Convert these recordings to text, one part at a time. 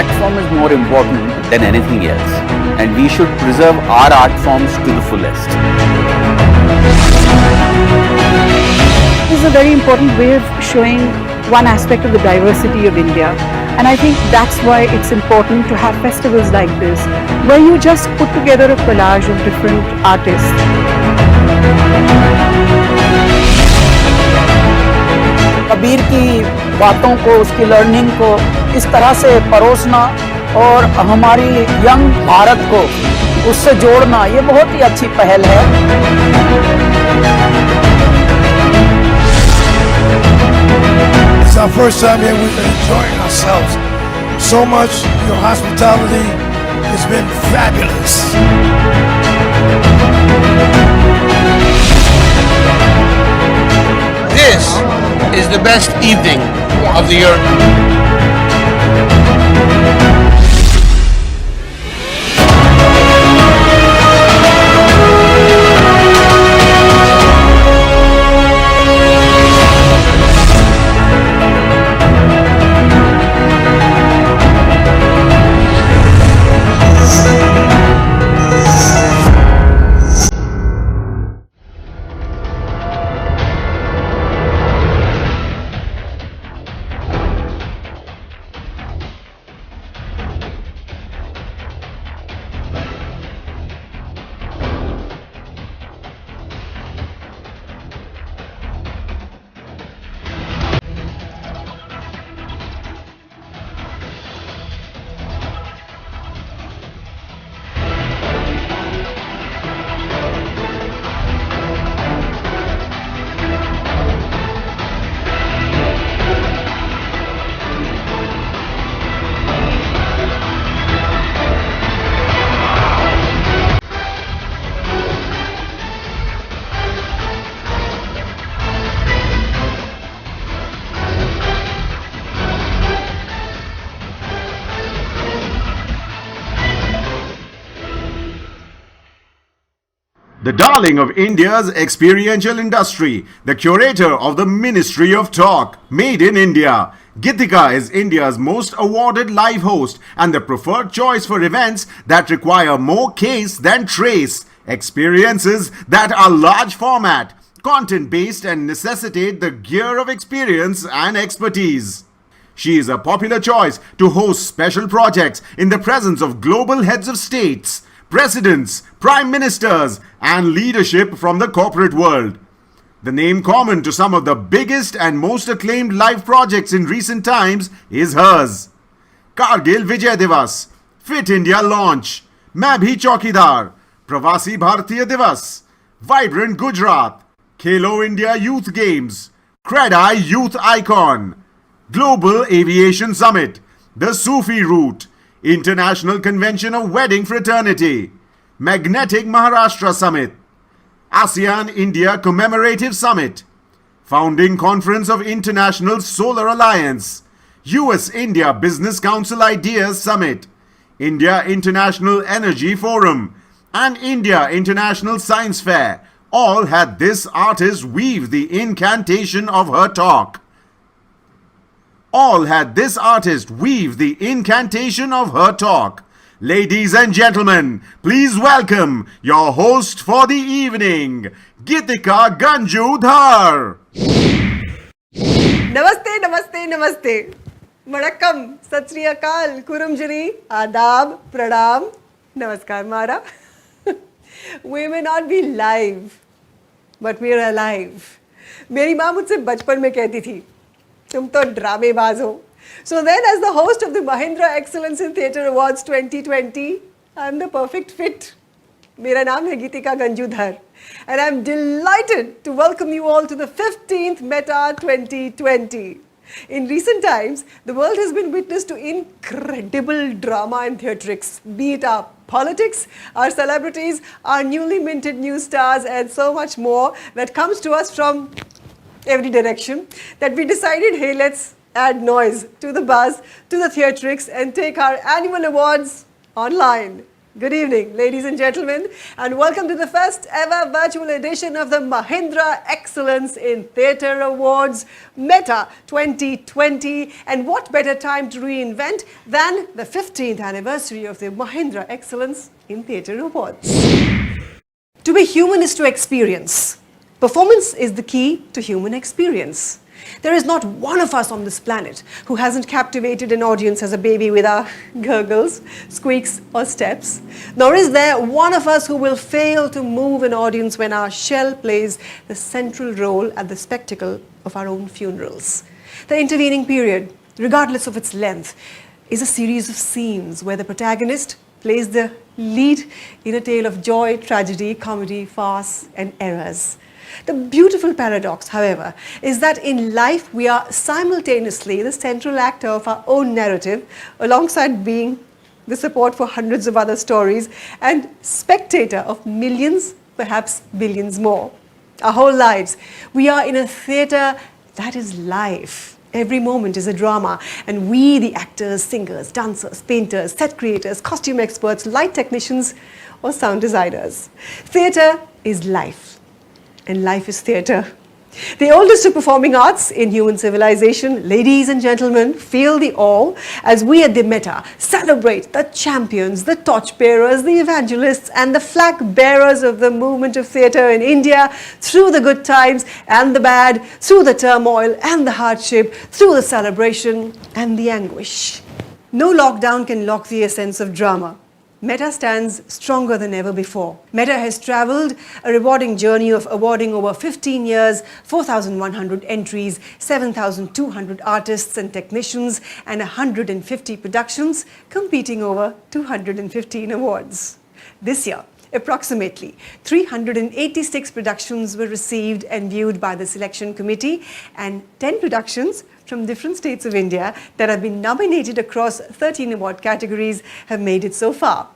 art form is more important than anything else, and we should preserve our art forms to the fullest. This is a very important way of showing one aspect of the diversity of India, and I think that's why it's important to have festivals like this, where you just put together a collage of different artists. Kabir की बातों को, उसकी learning को इस तरह से परोसना और हमारी यंग भारत को उससे जोड़ना, ये बहुत ही अच्छी पहल है. It's our first time here. We've been enjoying ourselves so much. Your hospitality has been fabulous. This is the best evening of the year. The darling of India's experiential industry, the curator of the Ministry of Talk, made in India. Gitika is India's most awarded live host and the preferred choice for events that require more case than trace, experiences that are large format, content-based and necessitate the gear of experience and expertise. She is a popular choice to host special projects in the presence of global heads of states, presidents, prime ministers, and leadership from the corporate world. The name common to some of the biggest and most acclaimed live projects in recent times is hers. Kargil Vijay Divas, Fit India launch, Main Bhi Chaukidar, Pravasi Bharatiya Divas, Vibrant Gujarat, Khelo India Youth Games, Credai Youth Icon, Global Aviation Summit, the Sufi Route, International Convention of Wedding Fraternity, Magnetic Maharashtra Summit, ASEAN India Commemorative Summit, Founding Conference of International Solar Alliance, US India Business Council Ideas Summit, India International Energy Forum, and India International Science Fair all had this artist weave the incantation of her talk. All had this artist weave the incantation of her talk. Ladies and gentlemen, please welcome your host for the evening, Gitika Ganjudhar. नमस्ते नमस्ते नमस्ते वणक्कम सत श्री अकाल कुरुमजरी आदाब प्रणाम नमस्कार मारा. We may not be live but we are alive. मेरी माँ मुझसे बचपन में कहती थी तुम तो ड्रामेबाज हो. So then, as the host of the Mahindra Excellence in Theatre Awards 2020, I am the perfect fit. मेरा नाम है गीतिका गंजूधर, and I am delighted to welcome you all to the 15th META 2020. In recent times, the world has been witness to incredible drama and theatrics, be it our politics, our celebrities, our newly minted new stars, and so much more that comes to us from every direction, that we decided, hey, let's add noise to the buzz, to the theatrics, and take our annual awards online. Good evening, ladies and gentlemen, and welcome to the first ever virtual edition of the Mahindra Excellence in Theatre Awards, META 2020. And what better time to reinvent than the 15th anniversary of the Mahindra Excellence in Theatre Awards. To be human is to experience. Performance is the key to human experience. There is not one of us on this planet who hasn't captivated an audience as a baby with our gurgles, squeaks or steps. Nor is there one of us who will fail to move an audience when our shell plays the central role at the spectacle of our own funerals. The intervening period, regardless of its length, is a series of scenes where the protagonist plays the lead in a tale of joy, tragedy, comedy, farce and errors. The beautiful paradox, however, is that in life we are simultaneously the central actor of our own narrative, alongside being the support for hundreds of other stories and spectator of millions, perhaps billions more. Our whole lives, we are in a theatre that is life. Every moment is a drama, and we, the actors, singers, dancers, painters, set creators, costume experts, light technicians, or sound designers. Theatre is life. And life is theatre. The oldest of performing arts in human civilization, ladies and gentlemen, feel the awe as we at the META celebrate the champions, the torchbearers, the evangelists and the flag bearers of the movement of theatre in India through the good times and the bad, through the turmoil and the hardship, through the celebration and the anguish. No lockdown can lock the essence of drama. META stands stronger than ever before. META has travelled a rewarding journey of awarding over 15 years, 4,100 entries, 7,200 artists and technicians, and 150 productions, competing over 215 awards. This year, approximately 386 productions were received and viewed by the selection committee, and 10 productions from different states of India that have been nominated across 13 award categories have made it so far.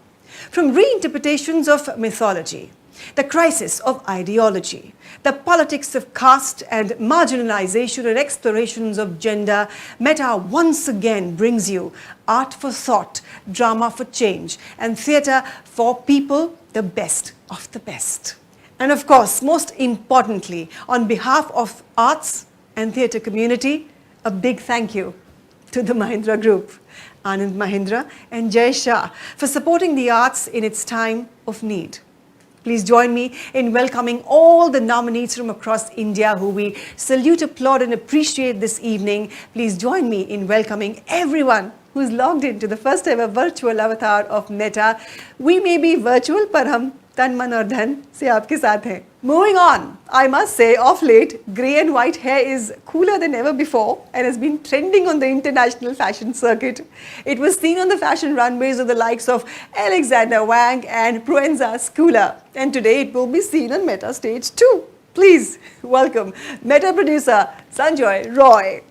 From reinterpretations of mythology, the crisis of ideology, the politics of caste and marginalization and explorations of gender, META once again brings you art for thought, drama for change, and theatre for people, the best of the best. And of course, most importantly, on behalf of arts and theatre community, a big thank you to the Mahindra Group, Anand Mahindra and Jay Shah, for supporting the arts in its time of need. Please join me in welcoming all the nominees from across India who we salute, applaud and appreciate this evening. Please join me in welcoming everyone who's logged into the first ever virtual avatar of META. We may be virtual, but hum tan man aur dhan se aapke saath hain. Moving on, I must say, of late, grey and white hair is cooler than ever before and has been trending on the international fashion circuit. It was seen on the fashion runways of the likes of Alexander Wang and Proenza Schooler, and today it will be seen on META stage too. Please welcome META producer Sanjoy Roy.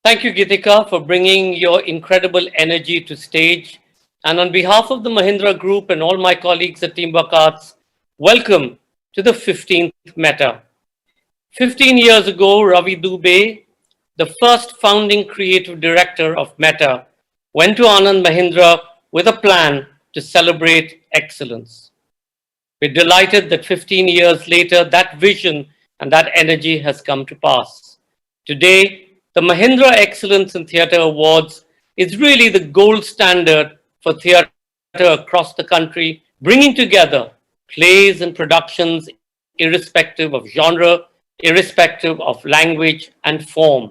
Thank you, Gitika, for bringing your incredible energy to stage. And on behalf of the Mahindra Group and all my colleagues at Teamwork Arts, welcome to the 15th META. 15 years ago, Ravi Dubey, the first founding creative director of META, went to Anand Mahindra with a plan to celebrate excellence. We're delighted that 15 years later, that vision and that energy has come to pass. Today, the Mahindra Excellence in Theatre Awards is really the gold standard for theatre across the country, bringing together plays and productions irrespective of genre, irrespective of language and form.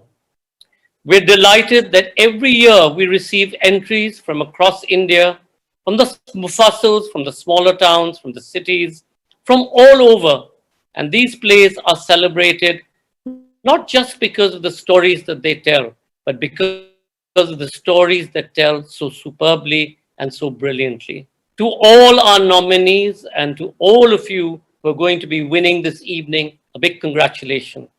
We're delighted that every year we receive entries from across India, from the mufassals, from the smaller towns, from the cities, from all over. And these plays are celebrated not just because of the stories that they tell, but because of the stories that tell so superbly and so brilliantly. To all our nominees and to all of you who are going to be winning this evening, a big congratulations.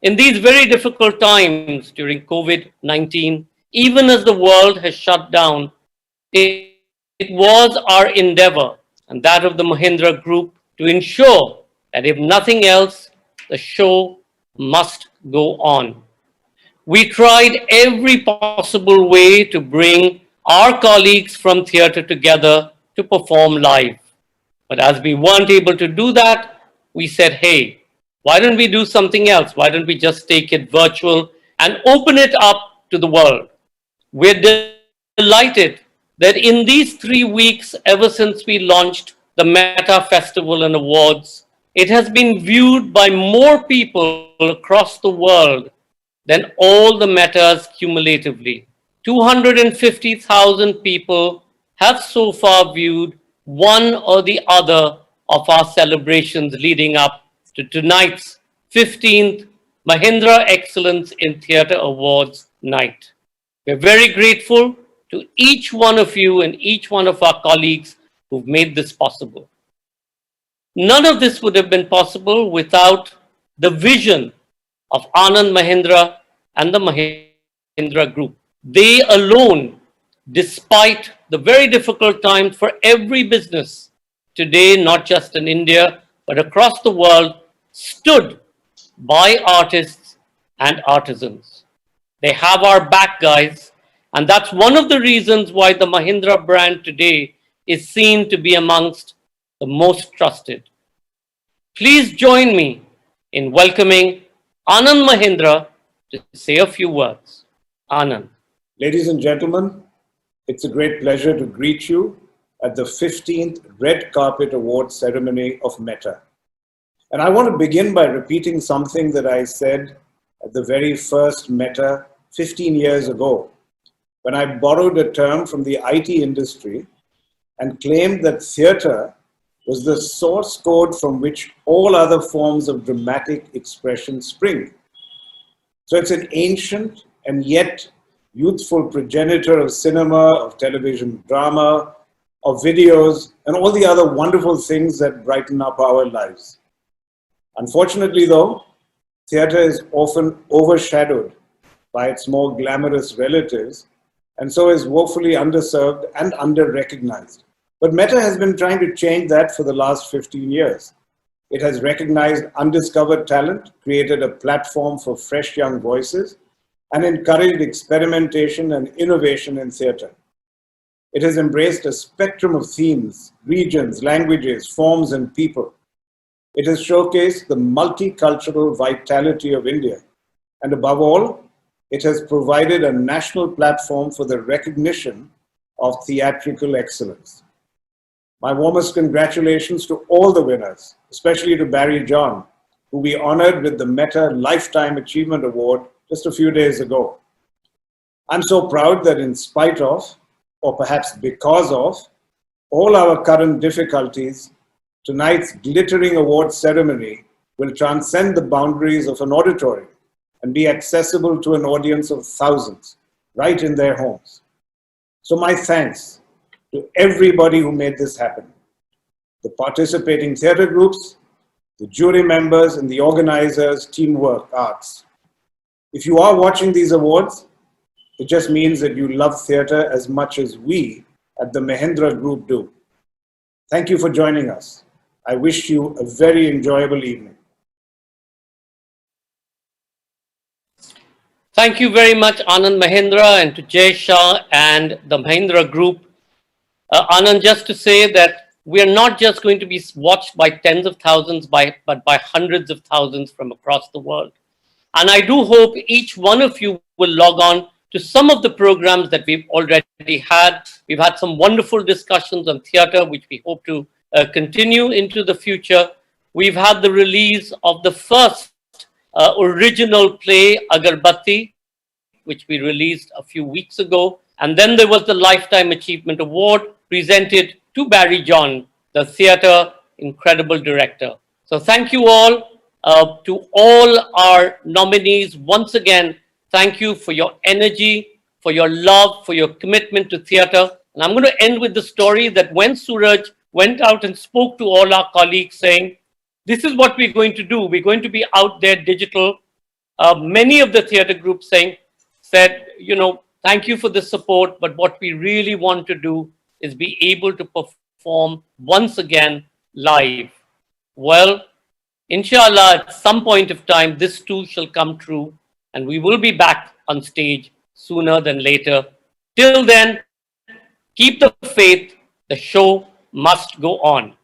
In these very difficult times during COVID-19, even as the world has shut down, it was our endeavor and that of the Mahindra Group to ensure that if nothing else, the show must go on. We tried every possible way to bring our colleagues from theatre together to perform live. But as we weren't able to do that, we said, hey, why don't we do something else? Why don't we just take it virtual and open it up to the world? We're delighted that in these 3 weeks, ever since we launched the META Festival and Awards, it has been viewed by more people across the world than all the Metas cumulatively. 250,000 people have so far viewed one or the other of our celebrations leading up to tonight's 15th Mahindra Excellence in Theatre Awards night. We're very grateful to each one of you and each one of our colleagues who've made this possible. None of this would have been possible without the vision of Anand Mahindra and the Mahindra Group. They alone, despite the very difficult times for every business today, not just in India, but across the world, stood by artists and artisans. They have our back, guys, and that's one of the reasons why the Mahindra brand today is seen to be amongst the most trusted. Please join me in welcoming Anand Mahindra to say a few words. Anand. Ladies and gentlemen, it's a great pleasure to greet you at the 15th Red Carpet Award ceremony of META. And I want to begin by repeating something that I said at the very first META 15 years ago, when I borrowed a term from the IT industry and claimed that theatre was the source code from which all other forms of dramatic expression spring. So it's an ancient and yet youthful progenitor of cinema, of television drama, of videos, and all the other wonderful things that brighten up our lives. Unfortunately, though, theatre is often overshadowed by its more glamorous relatives, and so is woefully underserved and under-recognized. But META has been trying to change that for the last 15 years. It has recognized undiscovered talent, created a platform for fresh young voices, and encouraged experimentation and innovation in theatre. It has embraced a spectrum of themes, regions, languages, forms, and people. It has showcased the multicultural vitality of India. And above all, it has provided a national platform for the recognition of theatrical excellence. My warmest congratulations to all the winners, especially to Barry John, who we honored with the META Lifetime Achievement Award just a few days ago. I'm so proud that in spite of, or perhaps because of, all our current difficulties, tonight's glittering award ceremony will transcend the boundaries of an auditorium and be accessible to an audience of thousands, right in their homes. So my thanks to everybody who made this happen. The participating theatre groups, the jury members, and the organizers, teamwork, arts. If you are watching these awards, it just means that you love theatre as much as we at the Mahindra Group do. Thank you for joining us. I wish you a very enjoyable evening. Thank you very much, Anand Mahindra, and to Jay Shah and the Mahindra Group. Anand, just to say that we are not just going to be watched by tens of thousands, but by hundreds of thousands from across the world. And I do hope each one of you will log on to some of the programs that we've already had. We've had some wonderful discussions on theatre, which we hope to continue into the future. We've had the release of the first original play, Agarbatti, which we released a few weeks ago. And then there was the Lifetime Achievement Award presented to Barry John, the theatre incredible director. So thank you all. To all our nominees, once again, thank you for your energy, for your love, for your commitment to theatre. And I'm going to end with the story that when Suraj went out and spoke to all our colleagues saying, this is what we're going to do. We're going to be out there digital. Many of the theatre groups said, you know, thank you for the support, but what we really want to do is be able to perform once again live. Well, inshallah, at some point of time, this too shall come true, and we will be back on stage sooner than later. Till then, Keep the faith. The show must go on.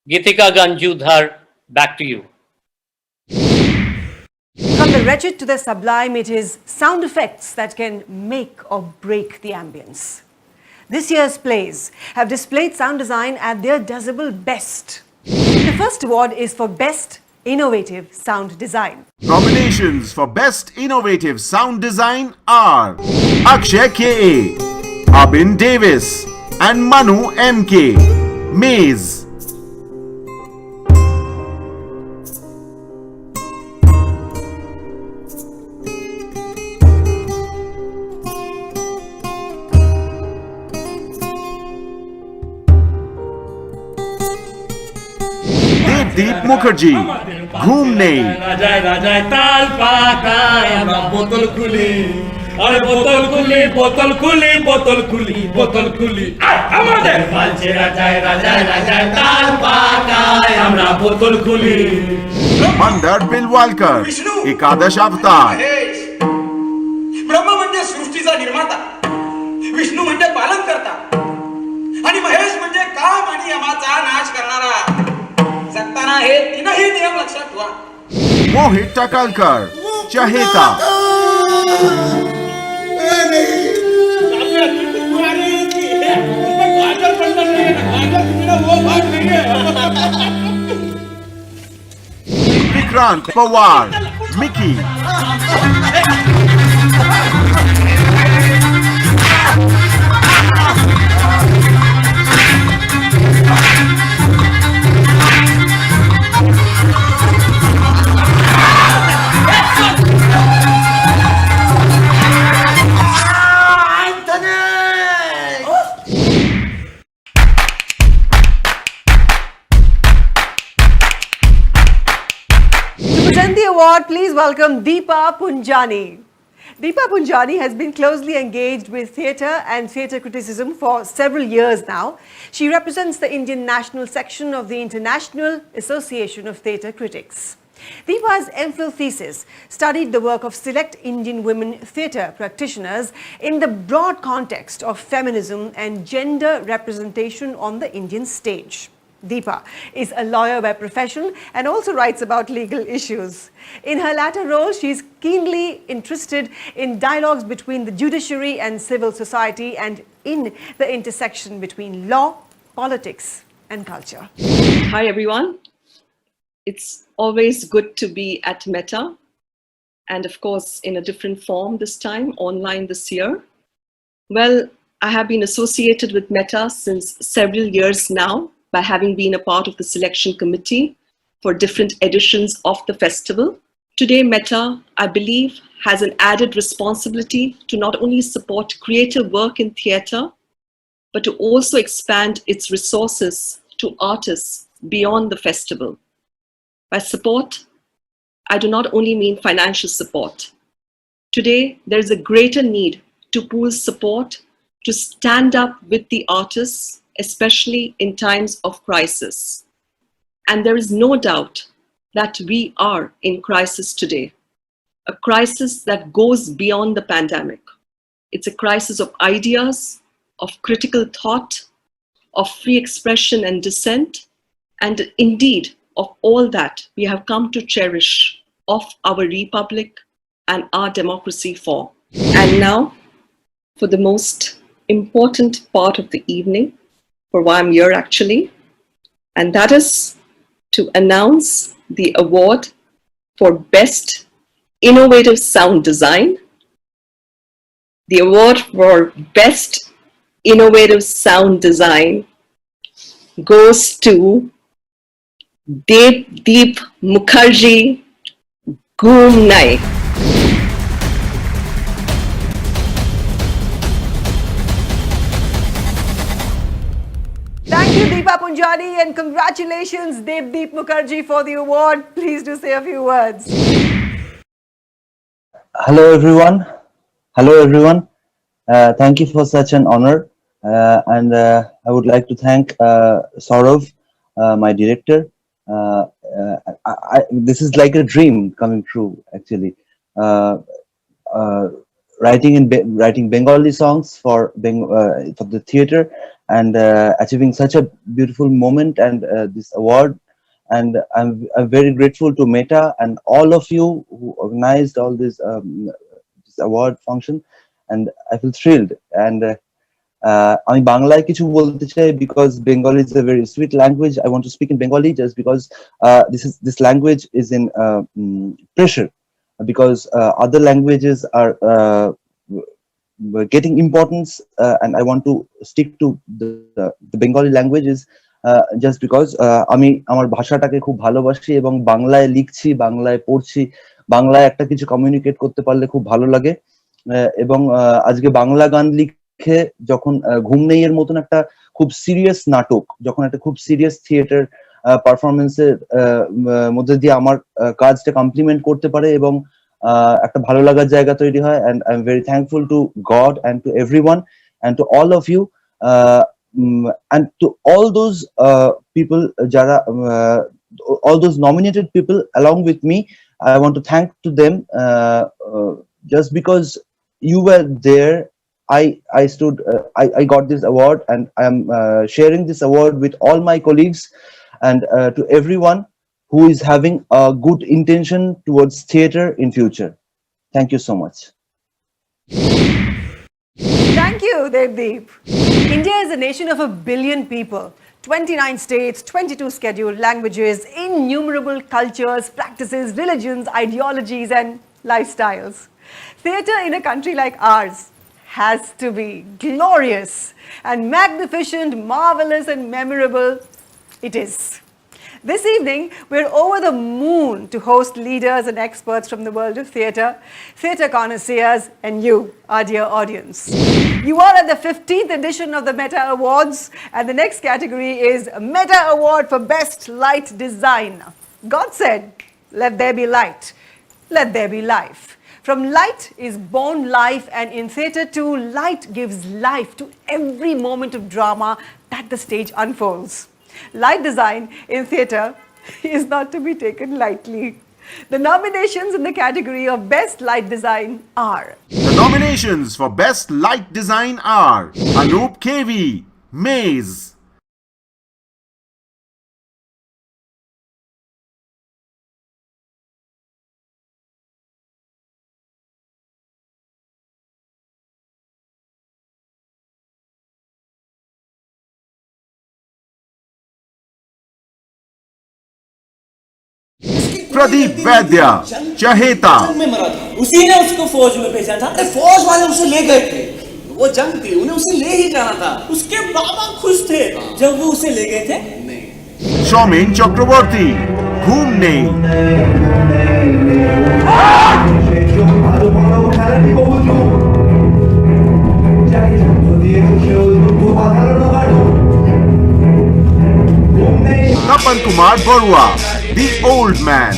Gitika Ganjudhar, back to you. From the wretched to the sublime, it is sound effects that can make or break the ambience. This year's plays have displayed sound design at their decibel best. The first award is for Best Innovative Sound Design. Nominations for Best Innovative Sound Design are Akshay K.A., Abin Davis, and Manu M.K. Maze. Deep Mukherjee, Ghumne. রাজায় রাজায় তাল পাকায় আমরা বোতল খুলি আরে বোতল খুলি বোতল খুলি বোতল খুলি বোতল খুলি আমাদের বালছে রাজায় রাজায় রাজায় তাল পাকায় আমরা বোতল খুলি Mandar Bilwalkar, Ekadash Avatar. ब्रह्म म्हणजे सृष्टीचा निर्माता, विष्णू म्हणजे पालन करता आणि महेश म्हणजे काम आणि यमाचा नाश करणारा. जगताना हे तीनही नियम लक्षात ठेवा. Mohit Takalkar, Chaheta. Vikrant Pawar, Mickey. Award, please welcome Deepa Punjani. Deepa Punjani has been closely engaged with theatre and theatre criticism for several years now. She represents the Indian national section of the International Association of Theatre Critics. Deepa's MPhil thesis studied the work of select Indian women theatre practitioners in the broad context of feminism and gender representation on the Indian stage. Deepa is a lawyer by profession and also writes about legal issues. In her latter role, she is keenly interested in dialogues between the judiciary and civil society and in the intersection between law, politics and culture. Hi everyone. It's always good to be at META, and of course in a different form this time, online this year. Well, I have been associated with META since several years now, by having been a part of the selection committee for different editions of the festival. Today, META, I believe, has an added responsibility to not only support creative work in theatre, but to also expand its resources to artists beyond the festival. By support, I do not only mean financial support. Today, there is a greater need to pool support to stand up with the artists, especially in times of crisis. And there is no doubt that we are in crisis today, a crisis that goes beyond the pandemic. It's a crisis of ideas, of critical thought, of free expression and dissent, and indeed of all that we have come to cherish of our republic and our democracy for. And now, for the most important part of the evening, for why I'm here actually, and that is to announce the award for Best Innovative Sound Design. The award for Best Innovative Sound Design goes to Deep Mukherjee Ghumne. Thank you, Deepa Punjani, and congratulations, Deep Mukherjee, for the award. Please do say a few words. Hello, everyone. Hello, everyone. Thank you for such an honor. And I would like to thank Saurav, my director. This is like a dream coming true, actually. writing Bengali songs for the theater, and achieving such a beautiful moment and this award. And I'm very grateful to Meta and all of you who organized all this award function, and I feel thrilled. And আমি বাংলায় কিছু বলতে চাই because Bengali is a very sweet language. I want to speak in Bengali just because this language is in pressure, because other languages are getting importance, and I want to stick to the Bengali languages just because আমি আমার ভাষাটাকে খুব ভালোবাসি এবং বাংলায় লিখছি, বাংলায় পড়ছি, বাংলায় একটা কিছু কমিউনিকেট করতে পারলে খুব ভালো লাগে। এবং আজকে বাংলা গান লিখে যখন ঘুম নেই এর মতন একটা খুব সিরিয়াস নাটক, যখন একটা খুব সিরিয়াস থিয়েটার পারফরমেন্সের মধ্যে দিয়ে আমার কাজটা কমপ্লিমেন্ট করতে পারে এবং একটা ভালো লাগার জায়গা তৈরি হয়, and I'm very thankful to God and to everyone and to all of you, and to all those people যারা all those nominated people along with me. I want to thank to them just because you were there. I stood, I got this award, and I am sharing this award with all my colleagues and to everyone who is having a good intention towards theater in future. Thank you so much. Thank you, Devdeep. India is a nation of 1 billion people, 29 states, 22 scheduled languages, innumerable cultures, practices, religions, ideologies, and lifestyles. Theatre in a country like ours has to be glorious and magnificent, marvelous and memorable. It is. This evening, we're over the moon to host leaders and experts from the world of theatre, theatre connoisseurs, and you, our dear audience. You are at the 15th edition of the META Awards, and the next category is META Award for Best Light Design. God said, let there be light, let there be life. From light is born life, and in theatre too, light gives life to every moment of drama that the stage unfolds. Light design in theatre is not to be taken lightly. The nominations in the category of Best Light Design are... The nominations for Best Light Design are Anup KV, Maze; Pradeep Vaidya, Chaheta; में मरा था, उसी ने उसको फौज में भेजा था। फौज वाले उसे ले गए थे, वो जंग थी, उन्हें उसे ले ही जाना था। उसके बाबा खुश थे जब वो उसे ले गए थे। Shaumin Chakraborty, Ghum Nahi; Tapan Kumar Barua, The Old Man;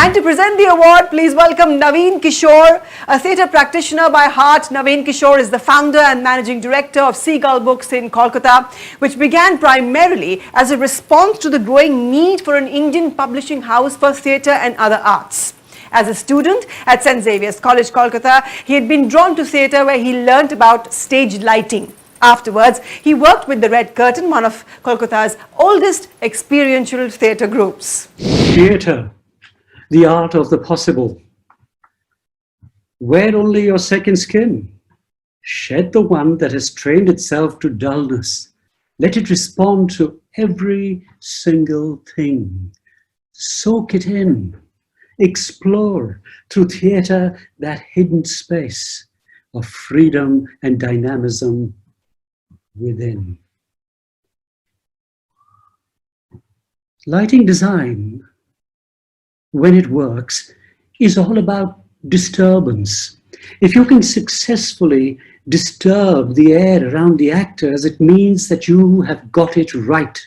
And to present the award, please welcome Naveen Kishore, a theatre practitioner by heart. Naveen Kishore is the founder and managing director of Seagull Books in Kolkata, which began primarily as a response to the growing need for an Indian publishing house for theatre and other arts. As a student at St. Xavier's College, Kolkata, he had been drawn to theatre where he learnt about stage lighting. Afterwards, he worked with the Red Curtain, one of Kolkata's oldest experiential theatre groups. Theatre, the art of the possible. Wear only your second skin. Shed the one that has trained itself to dullness. Let it respond to every single thing. Soak it in. Explore through theatre that hidden space of freedom and dynamism within. Lighting design, when it works, is all about disturbance. If you can successfully disturb the air around the actors, it means that you have got it right.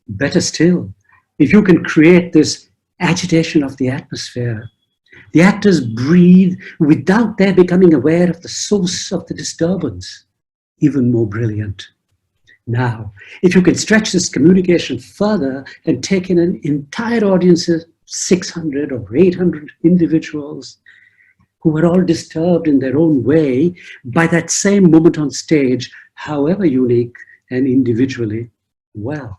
Better still, if you can create this agitation of the atmosphere, The actors breathe without their becoming aware of the source of the disturbance. Even more brilliant. Now, if you can stretch this communication further and take in an entire audience of 600 or 800 individuals who are all disturbed in their own way by that same moment on stage, however unique and individually, well,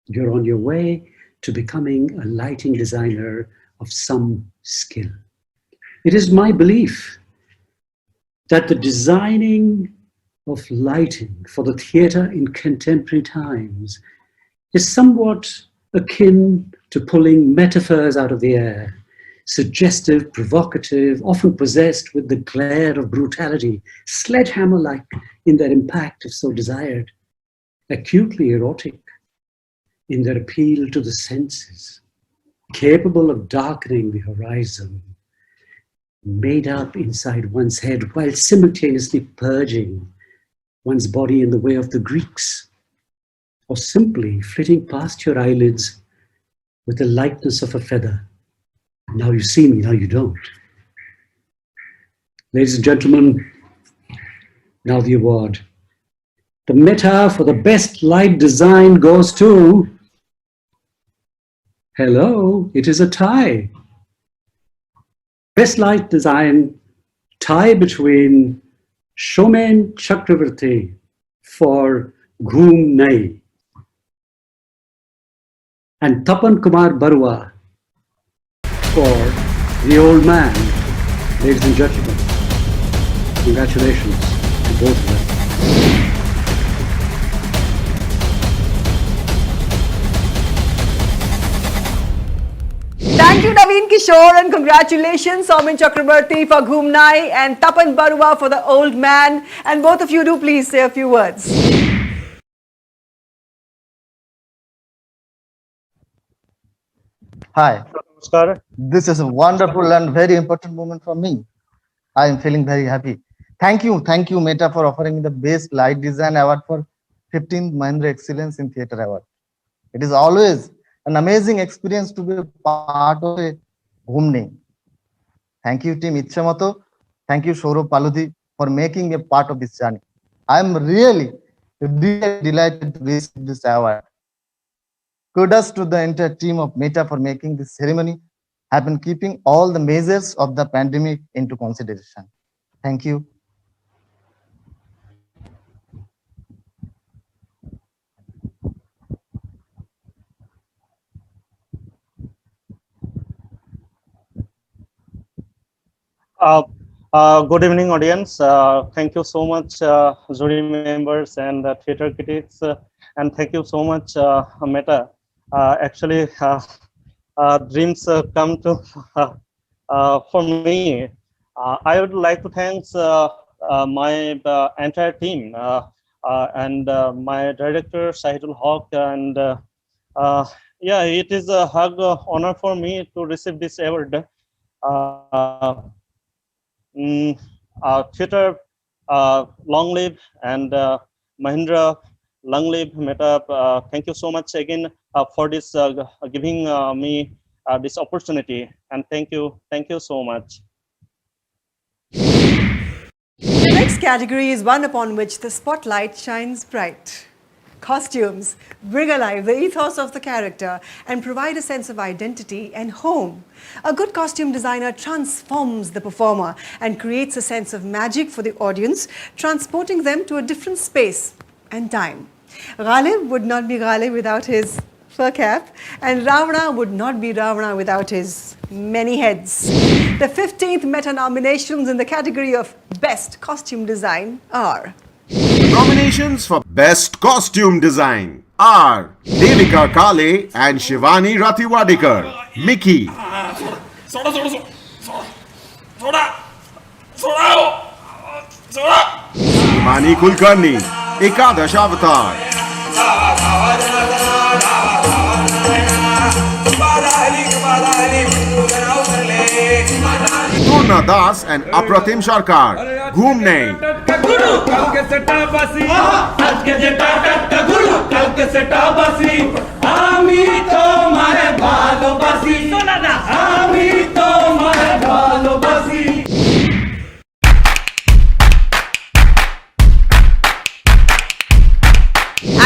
you're on your way to becoming a lighting designer of some skill. It is my belief that the designing of lighting for the theatre in contemporary times is somewhat akin to pulling metaphors out of the air, suggestive, provocative, often possessed with the glare of brutality, sledgehammer-like in their impact if so desired, acutely erotic in their appeal to the senses, capable of darkening the horizon, made up inside one's head while simultaneously purging one's body in the way of the Greeks, or simply flitting past your eyelids with the lightness of a feather. Now you see me, now you don't. Ladies and gentlemen, now the award. The META for the best light design goes to... Hello, it is a tie. Best light design, tie between Shomen Chakravarti for Ghoom Nahi and Tapan Kumar Barua for The Old Man. Ladies and gentlemen, congratulations to both of them. Thank you, Naveen Kishore, and congratulations, Soumen Chakrabarti for Ghumnai and Tapan Barua for The Old Man. And both of you do please say a few words. Hi. This is a wonderful and very important moment for me. I am feeling very happy. Thank you, META, for offering me the Best Light Design Award for 15th Mahindra Excellence in Theatre Award. It is always an amazing experience to be a part of a Ghumne. Thank you, Team Ichchamoto. Thank you, Saurabh Paludi, for making me a part of this journey. I am really delighted to receive this award. Kudos to the entire team of META for making this ceremony happen, keeping all the measures of the pandemic into consideration. Thank you. Good evening, audience. Thank you so much, jury members and theatre critics, and thank you so much, META. Actually, dreams come to for me. I would like to thank my entire team and my director Shahidul Haq, and yeah, it is a hug honor for me to receive this award. Theatre, long live, and Mahindra, long live, META. Thank you so much again for this giving me this opportunity, and thank you so much. The next category is one upon which the spotlight shines bright. Costumes bring alive the ethos of the character and provide a sense of identity and home. A good costume designer transforms the performer and creates a sense of magic for the audience, transporting them to a different space and time. Ghalib would not be Ghalib without his fur cap, and Ravana would not be Ravana without his many heads. The 15th META nominations in the category of Best Costume Design are... Nominations for Best Costume Design are Devika Kale and Shivani Rathiwadikar, Mickey. Himani Kulkarni, Ekadash Avatar. Purna Das and Apratim Sharkar, Ghumne.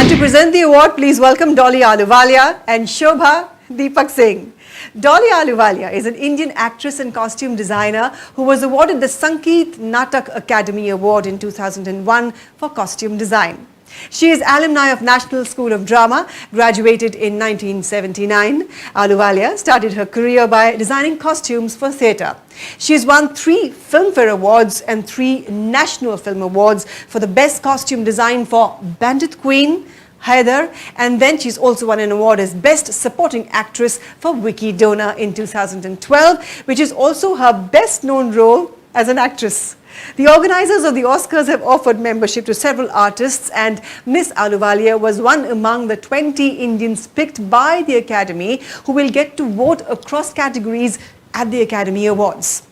to present the award, please welcome Dolly Ahluwalia and Shobha Deepak Singh. Dolly Ahluwalia is an Indian actress and costume designer who was awarded the Sangeet Natak Academy Award in 2001 for costume design. She is alumni of National School of Drama, graduated in 1979. Ahluwalia started her career by designing costumes for theatre. She has won 3 Filmfare Awards and 3 National Film Awards for the Best Costume Design for Bandit Queen, Haider, and then she's also won an award as Best Supporting Actress for Vicky Dona in 2012, which is also her best known role as an actress. The organizers of the Oscars have offered membership to several artists, and Miss Ahluwalia was one among the 20 Indians picked by the Academy who will get to vote across categories at the Academy Awards.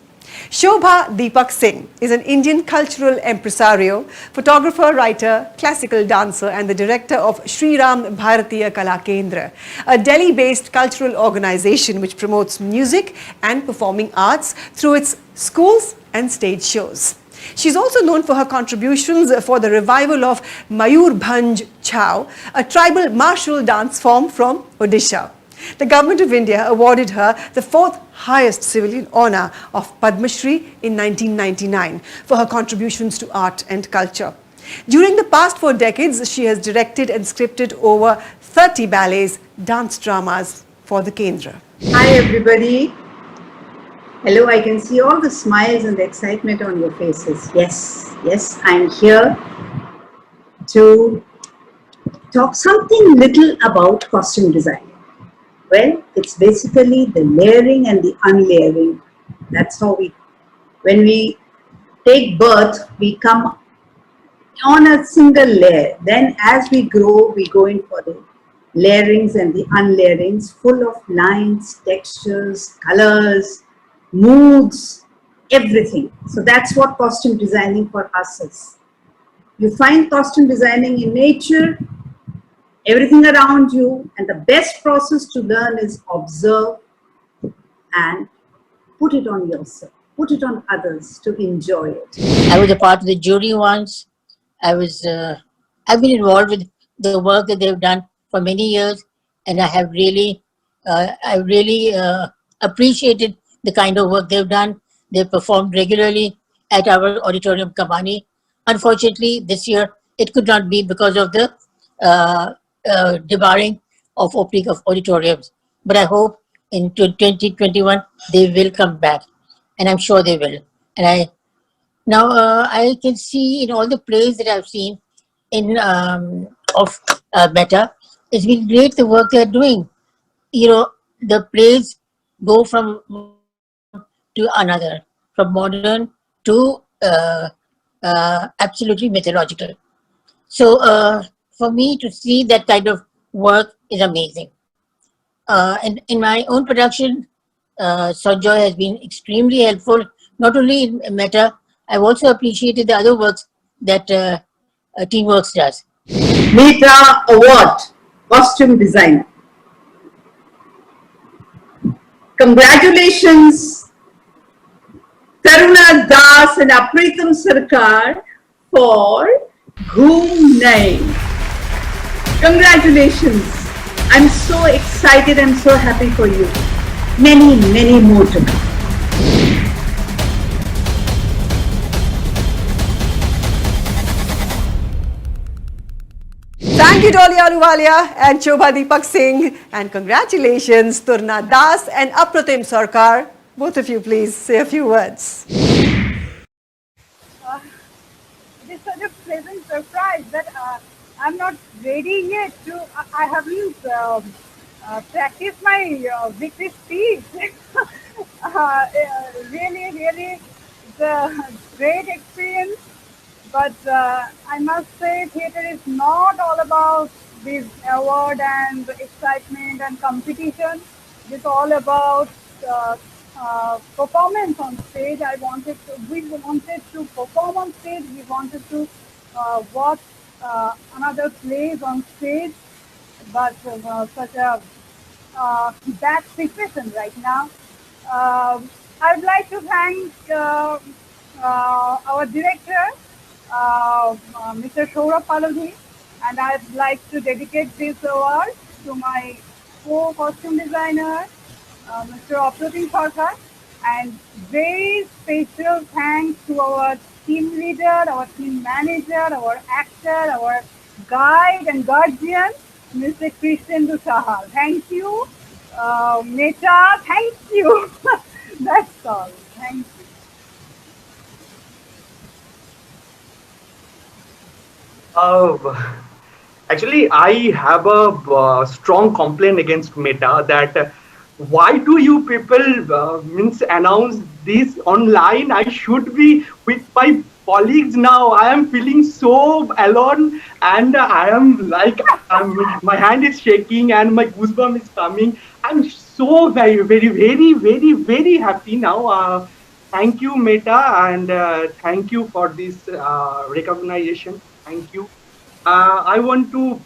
Shobha Deepak Singh is an Indian cultural impresario, photographer, writer, classical dancer and the director of Sri Ram Bharatiya Kala Kendra, a Delhi-based cultural organization which promotes music and performing arts through its schools and stage shows. She is also known for her contributions for the revival of Mayur Bhanj Chhau, a tribal martial dance form from Odisha. The Government of India awarded her the 4th highest civilian honour of Padma Shri in 1999 for her contributions to art and culture. During the past 4 decades, she has directed and scripted over 30 ballets, dance dramas for the Kendra. Hi everybody. Hello, I can see all the smiles and the excitement on your faces. Yes, I'm here to talk something little about costume design. Well, it's basically the layering and the unlayering. That's how when we take birth, we come on a single layer. Then as we grow, we go in for the layerings and the unlayerings, full of lines, textures, colors, moods, everything. So that's what costume designing for us is. You find costume designing in nature, everything around you, and the best process to learn is observe and put it on yourself, put it on others to enjoy it. I was a part of the jury once. I've been involved with the work that they've done for many years, and I really appreciated the kind of work they've done. They performed regularly at our auditorium Kabani. Unfortunately, this year it could not be because of the debarring of opening of auditoriums. But I hope in 2021 they will come back, and I'm sure they will. And I can see in all the plays that I've seen in of META, it's been great the work they're doing. You know, the plays go from to another, from modern to absolutely mythological. So for me to see that kind of work is amazing. And in my own production, Sanjoy has been extremely helpful, not only in META. I've also appreciated the other works that Teamworks does. META Award, Costume Designer. Congratulations, Taruna Das and Apritam Sarkar for Ghoom Nahi. Congratulations. I'm so excited and so happy for you. Many, many more to come. Thank you, Dolly Ahluwalia and Shobha Deepak Singh, and congratulations, Turna Das and Apratim Sarkar. Both of you, please say a few words. It is such a pleasant surprise that I'm not ready yet to. I haven't practiced my victory speech. Really, it's a great experience. But I must say, theatre is not all about this award and excitement and competition. It's all about performance on stage. We wanted to perform on stage. We wanted to watch another plays on stage. But such a bad situation right now. I'd like to thank our director, Mr. Saurabh Paladhi, And I'd like to dedicate this award to my co-costume designer, Mr. Apratim Sarkar, and very special thanks to our team leader, our team manager, our actor, our guide and guardian, Mr. Krishendu Sahal. Thank you. Meta, thank you. That's all. Thank you. Actually, I have a strong complaint against Meta that why do you people means announce this online? I should be with my colleagues now. I am feeling so alone, and I am like my hand is shaking and my goosebump is coming. I'm so very happy now. Thank you, Meta, and thank you for this recognition. Thank you. I want to,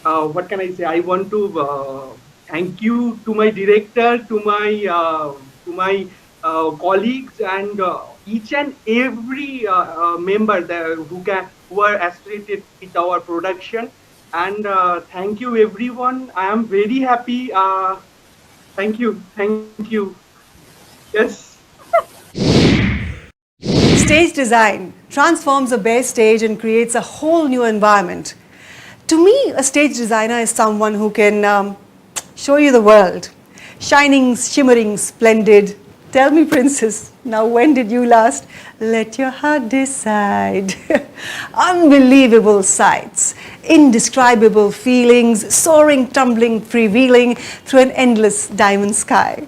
what can I say? I want to thank you to my director, to my colleagues, and each and every member there who are associated with our production. And thank you, everyone. I am very happy. Thank you. Yes. Stage design transforms a bare stage and creates a whole new environment. To me, a stage designer is someone who can show you the world. Shining, shimmering, splendid. Tell me, princess, now when did you last let your heart decide? Unbelievable sights, indescribable feelings, soaring, tumbling, freewheeling through an endless diamond sky.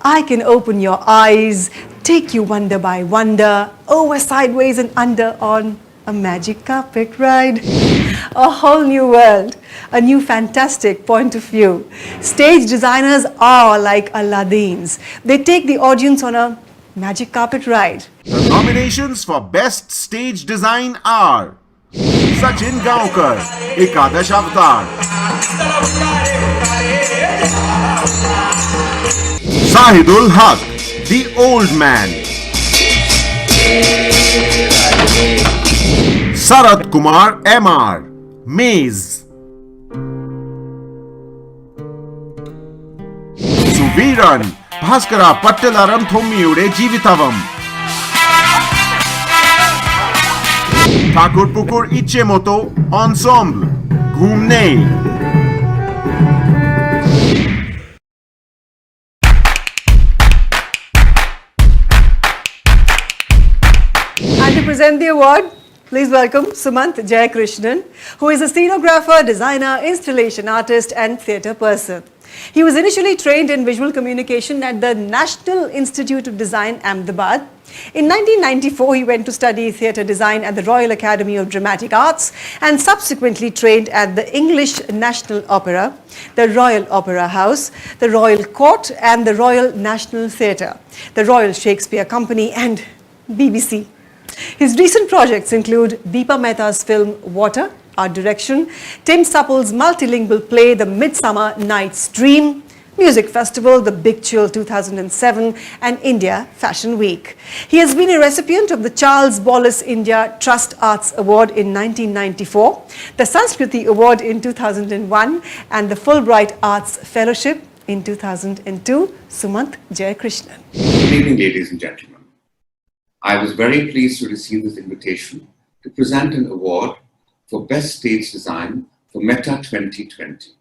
I can open your eyes, take you wonder by wonder, over, sideways and under on a magic carpet ride. A whole new world, a new fantastic point of view. Stage designers are like Aladdins. They take the audience on a magic carpet ride. The nominations for Best Stage Design are Sachin Gaonkar, Ekadash Avatar, Zahidul Haq, The Old Man, Sarat Kumar MR, Maze, Suviran, Bhaskara Pattalaram Thommiyude Jeevitavam, Thakur Pukur Ichemoto Ensemble, Ghumne. And to present the award, please welcome Sumant Jayakrishnan, who is a scenographer, designer, installation artist and theatre person. He was initially trained in visual communication at the National Institute of Design, Ahmedabad. In 1994, he went to study theatre design at the Royal Academy of Dramatic Arts and subsequently trained at the English National Opera, the Royal Opera House, the Royal Court and the Royal National Theatre, the Royal Shakespeare Company and BBC. His recent projects include Deepa Mehta's film Water, art direction, Tim Supple's multilingual play The Midsummer Night's Dream, music festival The Big Chill 2007 and India Fashion Week. He has been a recipient of the Charles Bolles India Trust Arts Award in 1994, the Sanskriti Award in 2001 and the Fulbright Arts Fellowship in 2002. Sumant Jayakrishnan. Good evening, ladies and gentlemen. I was very pleased to receive this invitation to present an award for Best Stage Design for META 2020.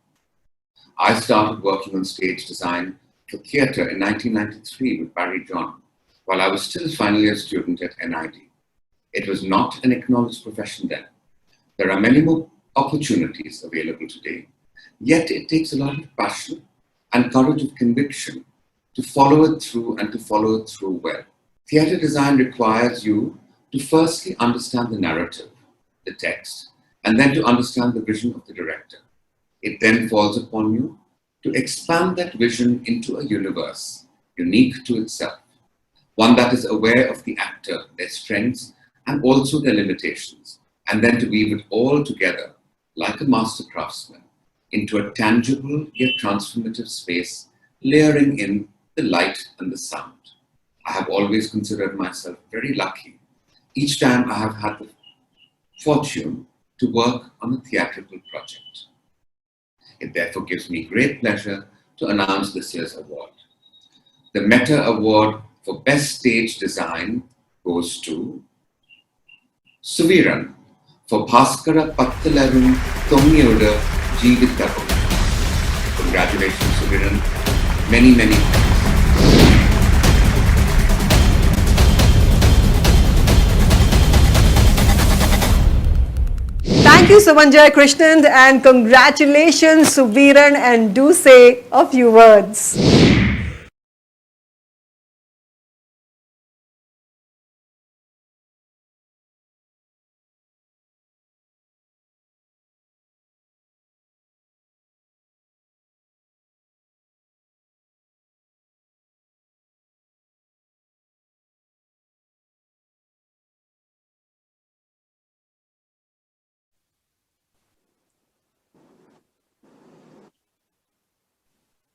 I started working on stage design for theatre in 1993 with Barry John, while I was still a final year student at NID. It was not an acknowledged profession then. There are many more opportunities available today, yet it takes a lot of passion and courage of conviction to follow it through and to follow it through well. Theatre design requires you to firstly understand the narrative, the text, and then to understand the vision of the director. It then falls upon you to expand that vision into a universe unique to itself, one that is aware of the actor, their strengths, and also their limitations, and then to weave it all together like a master craftsman into a tangible yet transformative space, layering in the light and the sound. I have always considered myself very lucky. Each time I have had the fortune to work on a theatrical project. It therefore gives me great pleasure to announce this year's award. The META Award for Best Stage Design goes to Suviran for Bhaskara Pattalarun Thommiyoda Jeevithavu. Congratulations, Suviran. Many, many thanks. Thank you, Sumanjay Krishnan, and congratulations, Suviran, and do say a few words.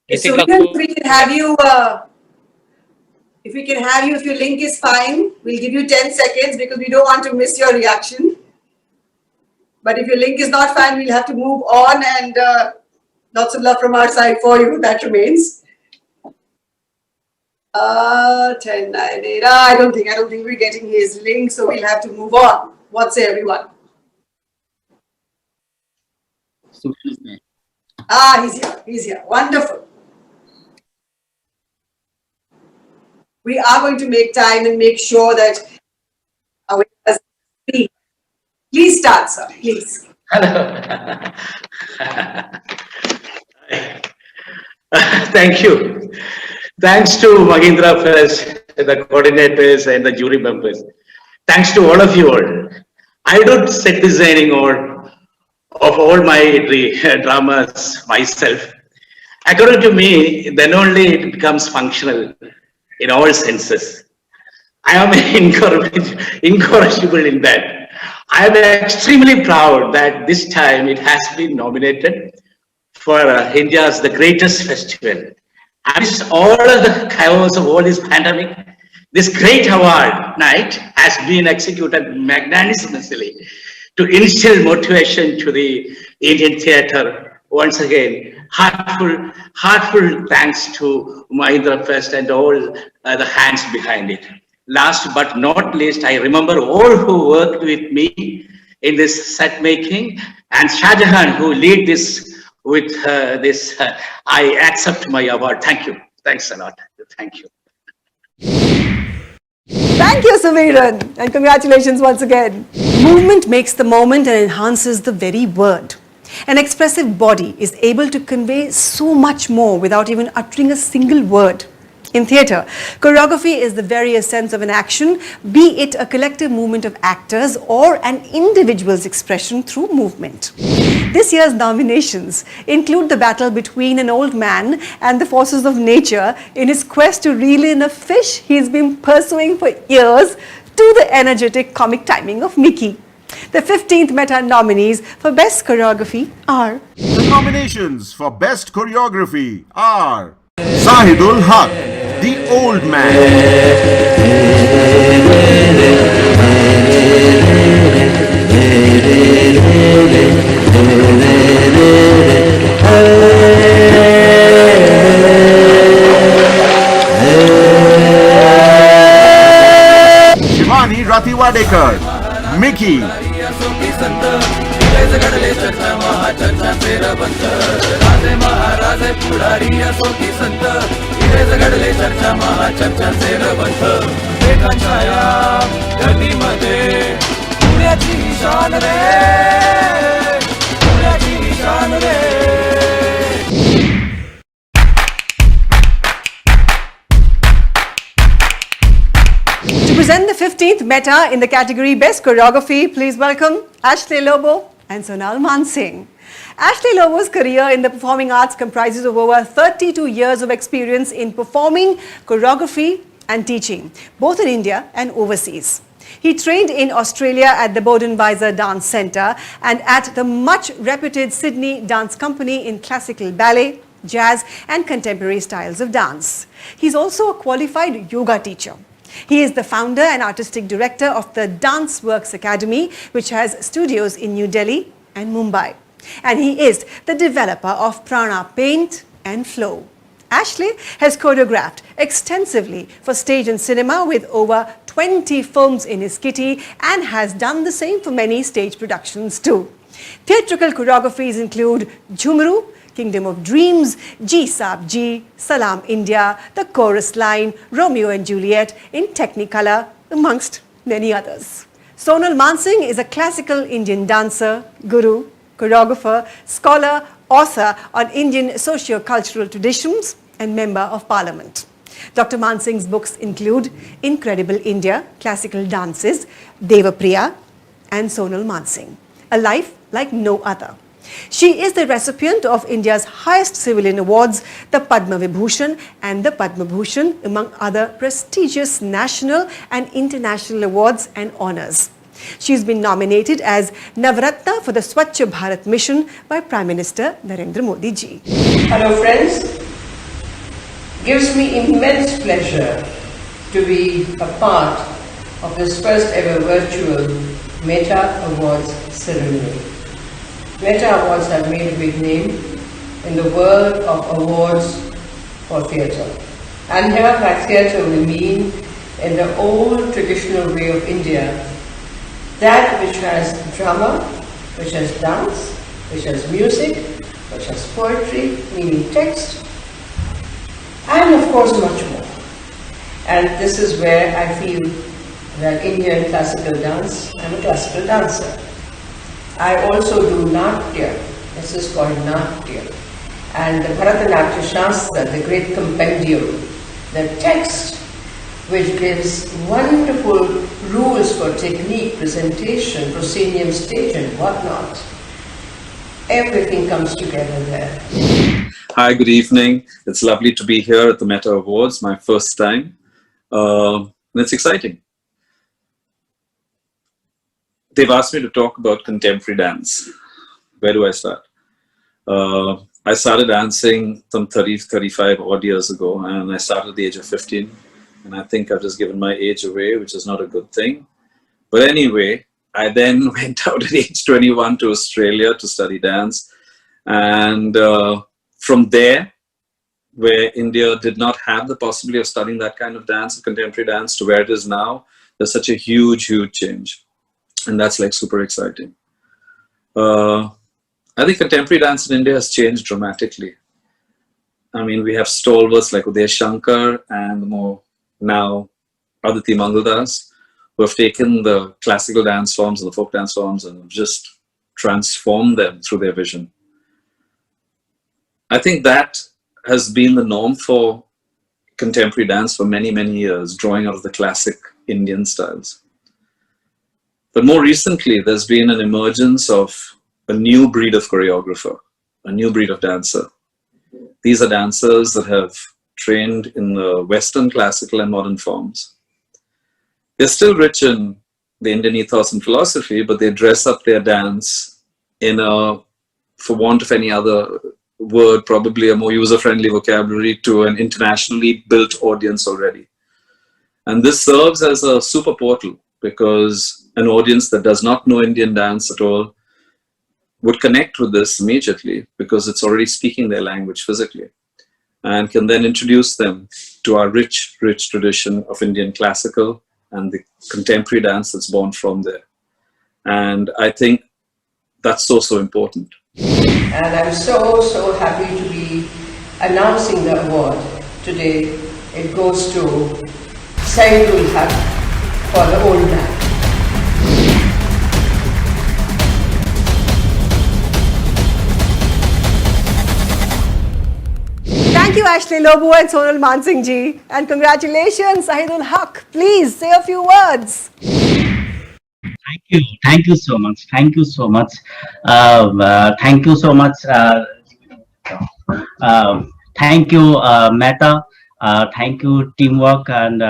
So if we can have you, if your link is fine, we'll give you 10 seconds because we don't want to miss your reaction. But if your link is not fine, we'll have to move on, and lots of love from our side for you. That remains. 10, 9, 8. I don't think we're getting his link, so we'll have to move on. What say everyone? He's here. Wonderful. We are going to make time and make sure that our speak. Please start, sir. Please. Hello. Thank you. Thanks to Mahindra first, the coordinators and the jury members. Thanks to all of you all. I don't set designing of all my dramas myself. According to me, then only it becomes functional in all senses. I am incorrigible in that. I am extremely proud that this time it has been nominated for India's the greatest festival. Amidst all of the chaos of all this pandemic, this great award night has been executed magnanimously to instill motivation to the Indian theatre. Once again, heartful thanks to Mahindra Fest and all the hands behind it. Last but not least, I remember all who worked with me in this set making, and Shahjahan who lead this with this. I accept my award. Thank you. Thanks a lot. Thank you. Thank you, Suviran, and congratulations once again. Movement makes the moment and enhances the very word. An expressive body is able to convey so much more without even uttering a single word. In theatre, choreography is the very essence of an action, be it a collective movement of actors or an individual's expression through movement. This year's nominations include the battle between an old man and the forces of nature in his quest to reel in a fish he's been pursuing for years, to the energetic comic timing of Mickey. The 15th META nominees for Best Choreography are... The nominations for Best Choreography are Zahidul Haq, The Old Man. Shivani Ratiwadekar, Mickey. To present the 15th META in the category Best Choreography, please welcome Ashley Lobo and Sonal Mansingh. Ashley Lobo's career in the performing arts comprises of over 32 years of experience in performing, choreography and teaching, both in India and overseas. He trained in Australia at the Bodenweiser Dance Centre and at the much reputed Sydney Dance Company in classical ballet, jazz and contemporary styles of dance. He's also a qualified yoga teacher. He is the founder and artistic director of the Dance Works Academy, which has studios in New Delhi and Mumbai. And he is the developer of Prana Paint and Flow. Ashley has choreographed extensively for stage and cinema with over 20 films in his kitty and has done the same for many stage productions too. Theatrical choreographies include Jhumru, Kingdom of Dreams, Ji Saab Ji, Salam India, The Chorus Line, Romeo and Juliet in Technicolor, amongst many others. Sonal Mansingh is a classical Indian dancer, guru, choreographer, scholar, author on Indian socio-cultural traditions and Member of Parliament. Dr. Mansingh's books include Incredible India, Classical Dances, Devapriya and Sonal Mansingh, A Life Like No Other. She is the recipient of India's highest civilian awards, the Padma Vibhushan and the Padma Bhushan, among other prestigious national and international awards and honours. She's been nominated as Navratna for the Swachh Bharat mission by Prime Minister Narendra Modi ji. Hello friends, gives me immense pleasure to be a part of this first ever virtual META Awards ceremony. META Awards have made a big name in the world of awards for theatre. And here by theatre we mean in the old traditional way of India, that which has drama, which has dance, which has music, which has poetry, meaning text, and of course much more. And this is where I feel that Indian classical dance, I'm a classical dancer. I also do Natya, this is called Natya. And the Bharatanatyam Shastra, the great compendium, the text which gives wonderful rules for technique, presentation, proscenium stage and whatnot. Everything comes together there. Hi, good evening. It's lovely to be here at the META Awards, my first time. And it's exciting. They've asked me to talk about contemporary dance. Where do I start? I started dancing some 35 odd years ago, and I started at the age of 15. And I think I've just given my age away, which is not a good thing. But anyway, I then went out at age 21 to Australia to study dance. And from there, where India did not have the possibility of studying that kind of dance, contemporary dance, to where it is now, there's such a huge, huge change. And that's like super exciting. I think contemporary dance in India has changed dramatically. I mean, we have stalwarts like Uday Shankar and more now Aditi Mangaldas, who have taken the classical dance forms and the folk dance forms and just transformed them through their vision. I think that has been the norm for contemporary dance for many, many years, drawing out of the classic Indian styles. But more recently, there's been an emergence of a new breed of choreographer, a new breed of dancer. These are dancers that have trained in the Western classical and modern forms. They're still rich in the Indian ethos and philosophy, but they dress up their dance in a, for want of any other word, probably a more user-friendly vocabulary to an internationally built audience already. And this serves as a super portal, because an audience that does not know Indian dance at all would connect with this immediately, because it's already speaking their language physically, and can then introduce them to our rich, rich tradition of Indian classical and the contemporary dance that's born from there. And I think that's so, so important. And I'm so, so happy to be announcing the award today. It goes to Saidul Haq for the old man. Thank you, Ashley Lobo and Sonal Mansingh ji. And congratulations, Sahidul Haq. Please say a few words. Thank you so much. Thank you so much. Thank you so much. Thank you, Meta. Thank you, teamwork, and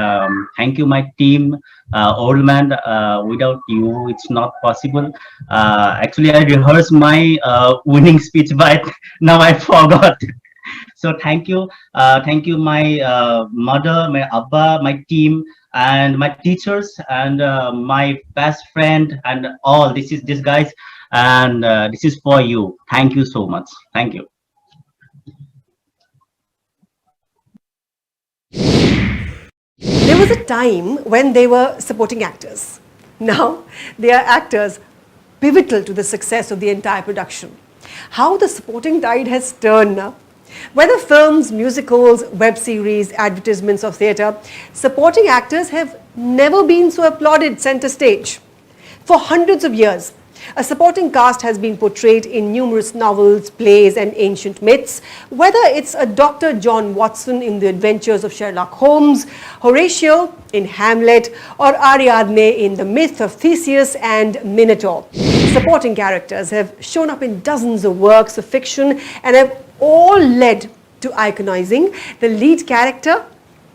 thank you, my team. Old man, without you, it's not possible. Actually, I rehearsed my winning speech, but now I forgot. So thank you, my mother, my abba, my team, and my teachers and my best friend and all. This guys, and this is for you. Thank you so much. Thank you. There was a time when they were supporting actors. Now they are actors pivotal to the success of the entire production. How the supporting tide has turned now. Whether films, musicals, web series, advertisements or theatre, supporting actors have never been so applauded center stage. For hundreds of years, a supporting cast has been portrayed in numerous novels, plays and ancient myths, whether it's a Dr. John Watson in The Adventures of Sherlock Holmes, Horatio in Hamlet, or Ariadne in The Myth of Theseus and Minotaur. Supporting characters have shown up in dozens of works of fiction and have all led to iconizing the lead character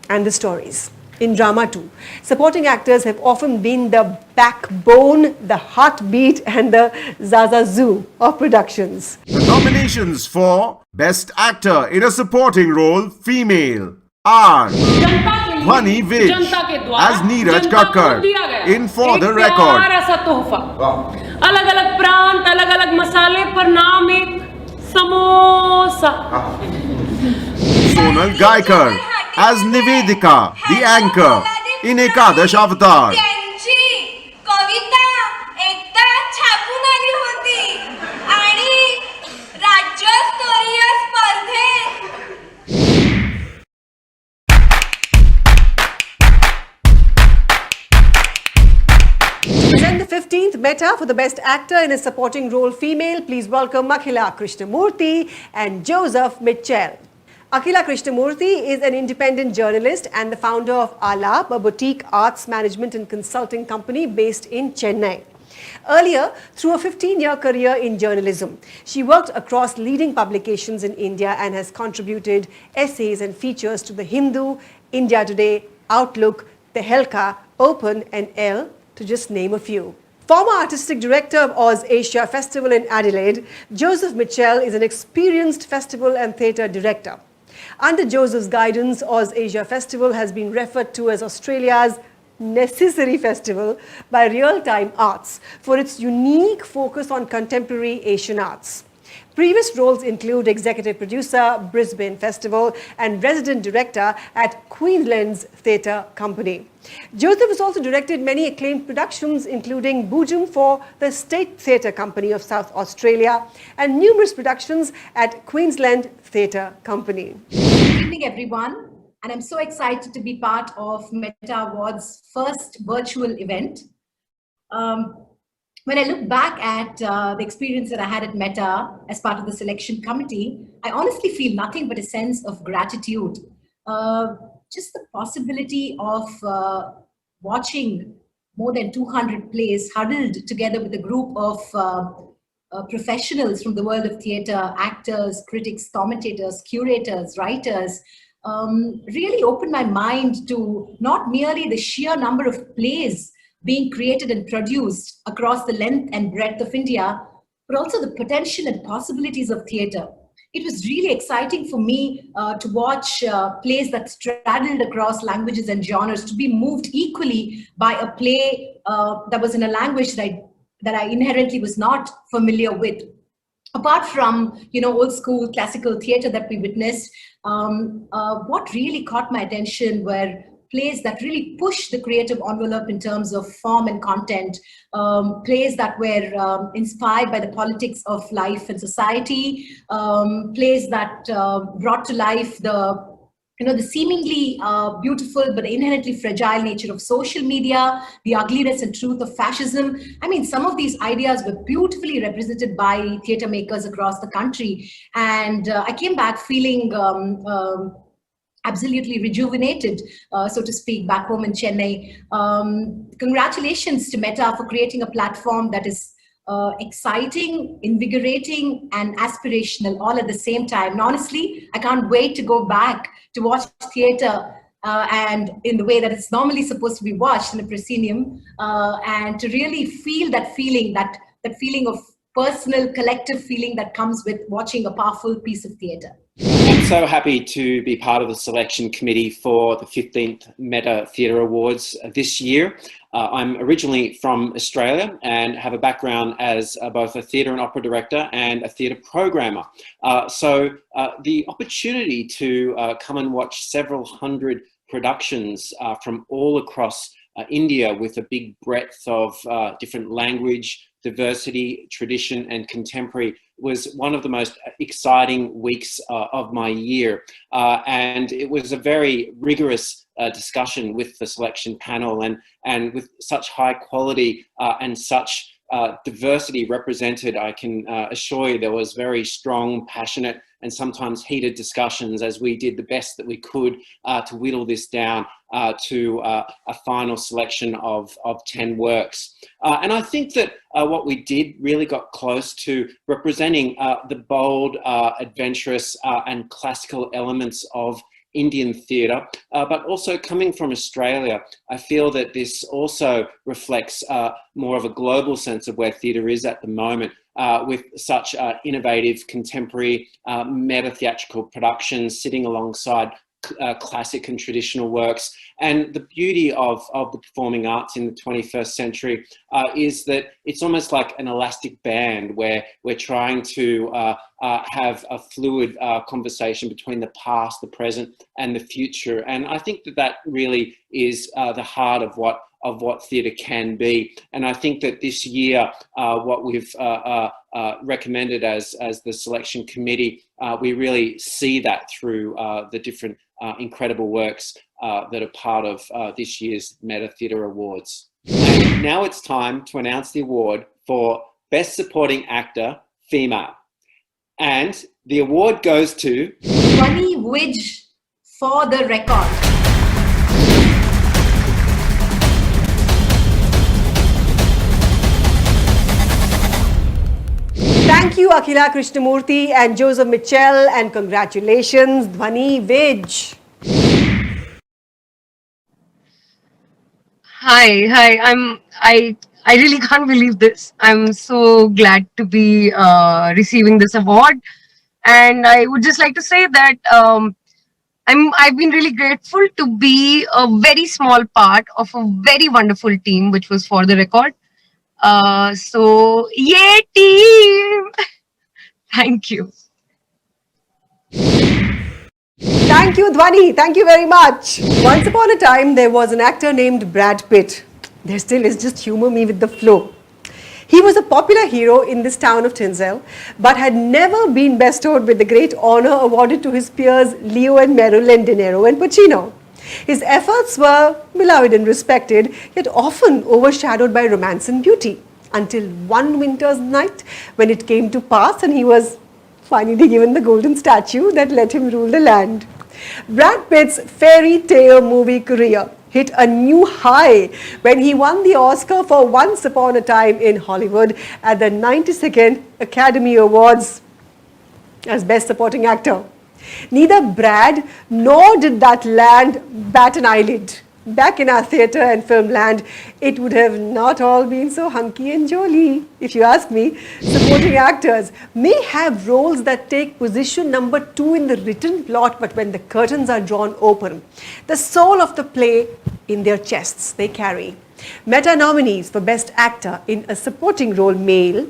and the stories. In drama too, supporting actors have often been the backbone, the heartbeat and the zazazoo of productions. The nominations for Best Actor in a Supporting Role Female are Bhani Vij as Neeraj Kakkar in For the Record, अलग अलग प्रांत अलग अलग मसाले पर नाम एक samosa Sonal Gaikar as Nivedika, the anchor in Ekadash Avatar, कविता एकदा छापून आली होती आणि राज्यस्तरीय स्पर्धेत Present the 15th META for the Best Actor in a Supporting Role Female. Please welcome Akhila Krishnamurthy and Joseph Mitchell. Akhila Krishnamurthy is an independent journalist and the founder of Alap, a boutique arts management and consulting company based in Chennai. Earlier, through a 15-year career in journalism, she worked across leading publications in India and has contributed essays and features to The Hindu, India Today, Outlook, Tehelka, Open and Elle, to just name a few. Former artistic director of Oz Asia Festival in Adelaide, Joseph Mitchell is an experienced festival and theatre director. Under Joseph's guidance, Oz Asia Festival has been referred to as Australia's necessary festival by Real Time Arts for its unique focus on contemporary Asian arts. Previous roles include executive producer, Brisbane Festival, and resident director at Queensland's Theatre Company. Joseph has also directed many acclaimed productions, including Boojum for the State Theatre Company of South Australia and numerous productions at Queensland Theatre Company. Good evening, everyone. And I'm so excited to be part of META Awards' first virtual event. When I look back at the experience that I had at META as part of the selection committee, I honestly feel nothing but a sense of gratitude. Just the possibility of watching more than 200 plays huddled together with a group of professionals from the world of theatre, actors, critics, commentators, curators, writers, really opened my mind to not merely the sheer number of plays being created and produced across the length and breadth of India, but also the potential and possibilities of theatre. It was really exciting for me to watch plays that straddled across languages and genres, to be moved equally by a play that was in a language that I inherently was not familiar with. Apart from, old school classical theatre that we witnessed, what really caught my attention were plays that really pushed the creative envelope in terms of form and content, plays that were inspired by the politics of life and society, plays that brought to life the seemingly beautiful but inherently fragile nature of social media, the ugliness and truth of fascism. I mean, some of these ideas were beautifully represented by theatre makers across the country. And I came back feeling absolutely rejuvenated, so to speak, back home in Chennai. Congratulations to META for creating a platform that is exciting, invigorating, and aspirational all at the same time. And honestly, I can't wait to go back to watch theatre and in the way that it's normally supposed to be watched in a proscenium, and to really feel that feeling, that feeling of personal, collective feeling that comes with watching a powerful piece of theatre. And so happy to be part of the selection committee for the 15th META Theatre Awards this year. I'm originally from Australia and have a background as both a theatre and opera director and a theatre programmer. So the opportunity to come and watch several hundred productions from all across India with a big breadth of different language, diversity, tradition and contemporary was one of the most exciting weeks of my year. And it was a very rigorous discussion with the selection panel, and with such high quality and such diversity represented, I can assure you there was very strong, passionate and sometimes heated discussions as we did the best that we could to whittle this down to a final selection of 10 works. And I think that what we did really got close to representing the bold, adventurous and classical elements of Indian theatre, but also coming from Australia, I feel that this also reflects more of a global sense of where theatre is at the moment, with such innovative contemporary meta-theatrical productions sitting alongside classic and traditional works. And the beauty of the performing arts in the 21st century is that it's almost like an elastic band where we're trying to have a fluid conversation between the past, the present and the future. And I think that that really is the heart of what theatre can be. And I think that this year, what we've recommended as the selection committee, we really see that through the different incredible works that are part of this year's META Theatre Awards. And now it's time to announce the award for Best Supporting Actor, Female. And the award goes to Dhvani Vij for the record. Thank you, Akhila Krishnamurthy and Joseph Mitchell, and congratulations, Dhvani Vij. Hi. I really can't believe this. I'm so glad to be receiving this award, and I would just like to say that I've been really grateful to be a very small part of a very wonderful team, which was For the Record. So yay team! Thank you. Thank you, Dhvani. Thank you very much. Once upon a time, there was an actor named Brad Pitt. There still is, just humor me with the flow. He was a popular hero in this town of Tinsdale, but had never been bestowed with the great honor awarded to his peers Leo and Meryl and De Niro and Pacino. His efforts were beloved and respected, yet often overshadowed by romance and beauty, until one winter's night when it came to pass and he was finally given the golden statue that let him rule the land. Brad Pitt's fairy tale movie career hit a new high when he won the Oscar for Once Upon a Time in Hollywood at the 92nd Academy Awards as Best Supporting Actor. Neither Brad nor did that land bat an eyelid. Back in our theatre and film land, it would have not all been so hunky and jolly. If you ask me, supporting actors may have roles that take position number 2 in the written plot, but when the curtains are drawn open, the soul of the play in their chests they carry. META nominees for Best Actor in a Supporting Role Male